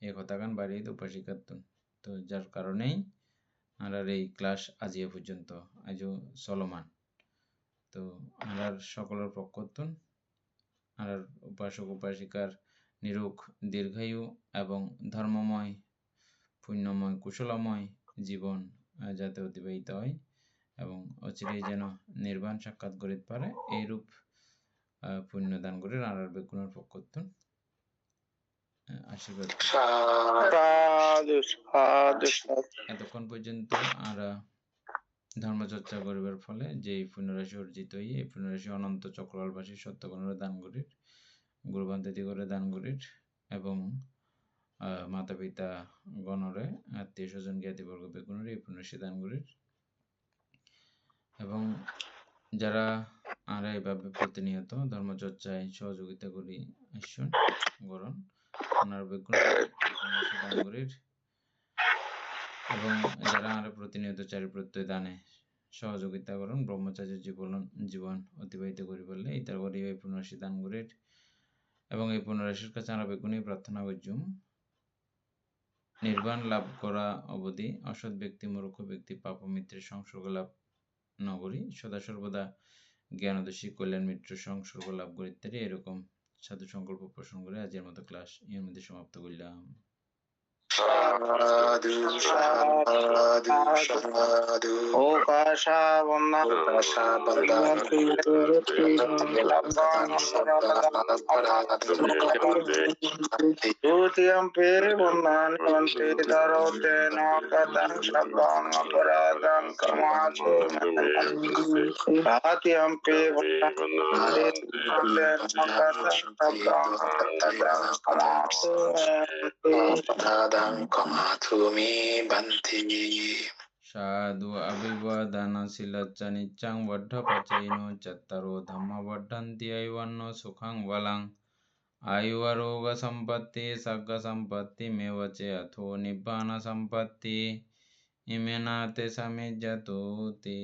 S2: এই কথাগান বাড়িয়ে উপাসিকার। তো যার কারণেই আর এই ক্লাস আজিয়ে পর্যন্ত আজও চলমান। তো আর সকলের পক্ষতুন আর উপাসক উপাসিকার নিরুক দীর্ঘায়ু এবং ধর্মময় পুণ্যময় কুশলময় জীবন যাতে অতিবাহিত হয় এবং অচিরেই যেন নির্বাণ সাক্ষাৎ করিতে পারে, এইরূপ পুণ্যদান করে আর বেগুনের পক্ষতুন আশীর্বাদ। এতক্ষণ পর্যন্ত আমরা ধর্মচর্চা করিবার ফলে যে পুণ্যরাশি অর্জিত হই, এই পুণ্যরাশি অনন্ত চক্রবালবাসী সত্যগণের দান করির, গুরুবান্তিথি করে দান করির, এবং মাতা পিতা গণরে আত্মীয় স্বজন জ্ঞাতিবর্গ বেগুনের এই পুণ্যরাশি দান করির। এবং যারা আমরা এইভাবে প্রতিনিয়ত ধর্মচর্চায় সহযোগিতা করি আসুন গরণ ওনার বেগুন দান করির, এবং যারা আমরা প্রতিনিয়ত চারিপ্রত্যয় দানে সহযোগিতা করেন ব্রহ্মচার্য জীবন অতিবাহিত করি বললে এই তার করি এই পুনরাশি দান করির। এবং এই পুনরাশির কাছে আমরা বেগুনই প্রার্থনা করছুম নির্বাণ লাভ করা অবধি অসৎ ব্যক্তি মূর্খ ব্যক্তি পাপ মিত্রের সংসর্গ লাভ নগরী সদা সর্বদা জ্ঞানদোষী কল্যাণ মিত্র সংসর্গ লাভ করি ইত্যাদি এরকম সাধু সংকল্প পোষণ করে আজকের মতো ক্লাস এর মধ্যে সমাপ্ত করলাম।
S6: সাধু সাধু সাধু ও কাশা বন্না দ্বিতীয়ম্পে বন্দানি বন্তে দারোতে নকদাং সব্বাং অপরাধাং কামাচো তৃতীয়ম্পে বন্দানি নকদাং সব্বাং অপরাধাং কামাচো
S2: সাধু অভিবাদনশীলচ্চ নিচ্ছং বদ্ধপচৈনো চত্বরো ধম্ম বদ্ধন্তি আয়ুর্ন সুখং বলং আয়ুরোগ সম্পত্তি সগ্গ সম্পত্তি মেব চ অথো নিব্বান সম্পত্তি ইমেনা তে সমিজ্জতো তে।